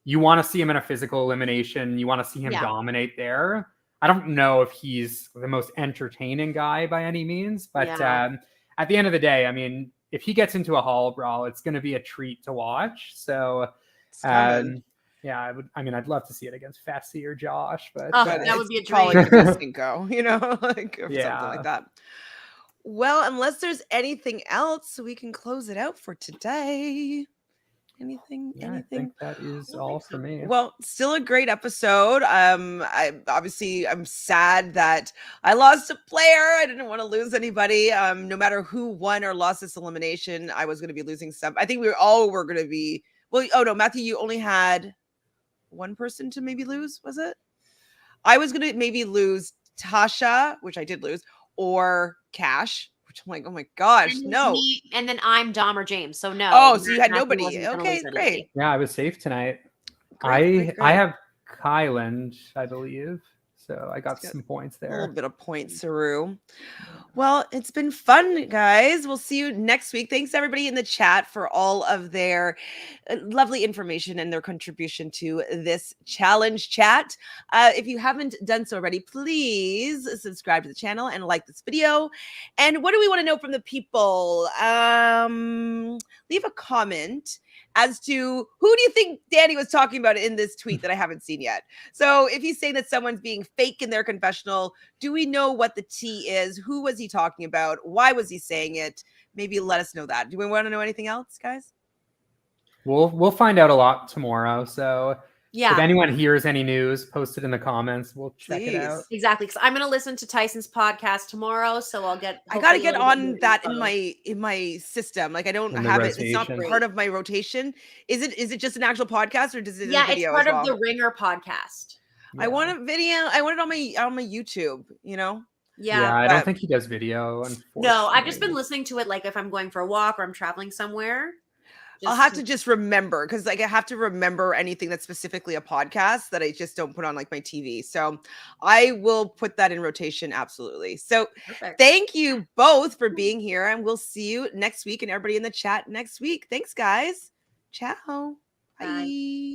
you want to see him in a physical elimination, you want to see him Yeah. dominate there. I don't know if he's the most entertaining guy by any means, but Yeah. at the end of the day, I mean, if he gets into a hall brawl, it's going to be a treat to watch. So, It's coming. yeah, I'd love to see it against Fessy or Josh, but Oh, But that would it's be a probably dream. gonna be Cinco, you know, like or Yeah. something like that. Well, unless there's anything else, we can close it out for today. Anything? yeah, I Anything? think that is I don't all think for so. me. Well, still a great episode. I'm sad that I lost a player. I didn't want to lose anybody. No matter who won or lost this elimination, I was going to be losing some. I think we were going to be. Well, oh no, Matthew, you only had one person to maybe lose. Was it? I was going to maybe lose Tasha, which I did lose, or Cash, which I'm like, oh my gosh, And no. and then I'm Dom or James. So no. Oh, so you had Matthew nobody. wasn't gonna Okay, lose anybody. great. Yeah, I was safe tonight. Great. I have Kyland, I believe. So I got It's got some points A little there. bit of points, Saru. Well, it's been fun, guys. We'll see you next week. Thanks everybody in the chat for all of their lovely information and their contribution to this challenge chat. If you haven't done so already, please subscribe to the channel and like this video. And what do we want to know from the people? Leave a comment as to who do you think Danny was talking about in this tweet that I haven't seen yet. So if he's saying that someone's being fake in their confessional, do we know what the tea is? Who was he talking about? Why was he saying it? Maybe let us know that. Do we want to know anything else, guys? We'll find out a lot tomorrow. So Yeah. if anyone hears any news, post it in the comments. We'll check it Please. out. Exactly. Because I'm going to listen to Tyson's podcast tomorrow, so I'll get. I got to hopefully a get little bit on more that info. in my system. Like I don't In the have it. It's not rotation. part of my rotation. Is it just an actual podcast or does it Yeah, a video it's part as well? of the Ringer podcast. I want a video. I want it on my YouTube, you know? Yeah. I don't but- think he does video. No, I've just been unfortunately. listening to it like if I'm going for a walk or I'm traveling somewhere. I'll have to just remember because like I have to remember anything that's specifically a podcast that I just don't put on like my TV. So I will put that in rotation. Absolutely. So Perfect. thank you both for being here and we'll see you next week and everybody in the chat next week. Thanks guys. Ciao. Bye. Bye.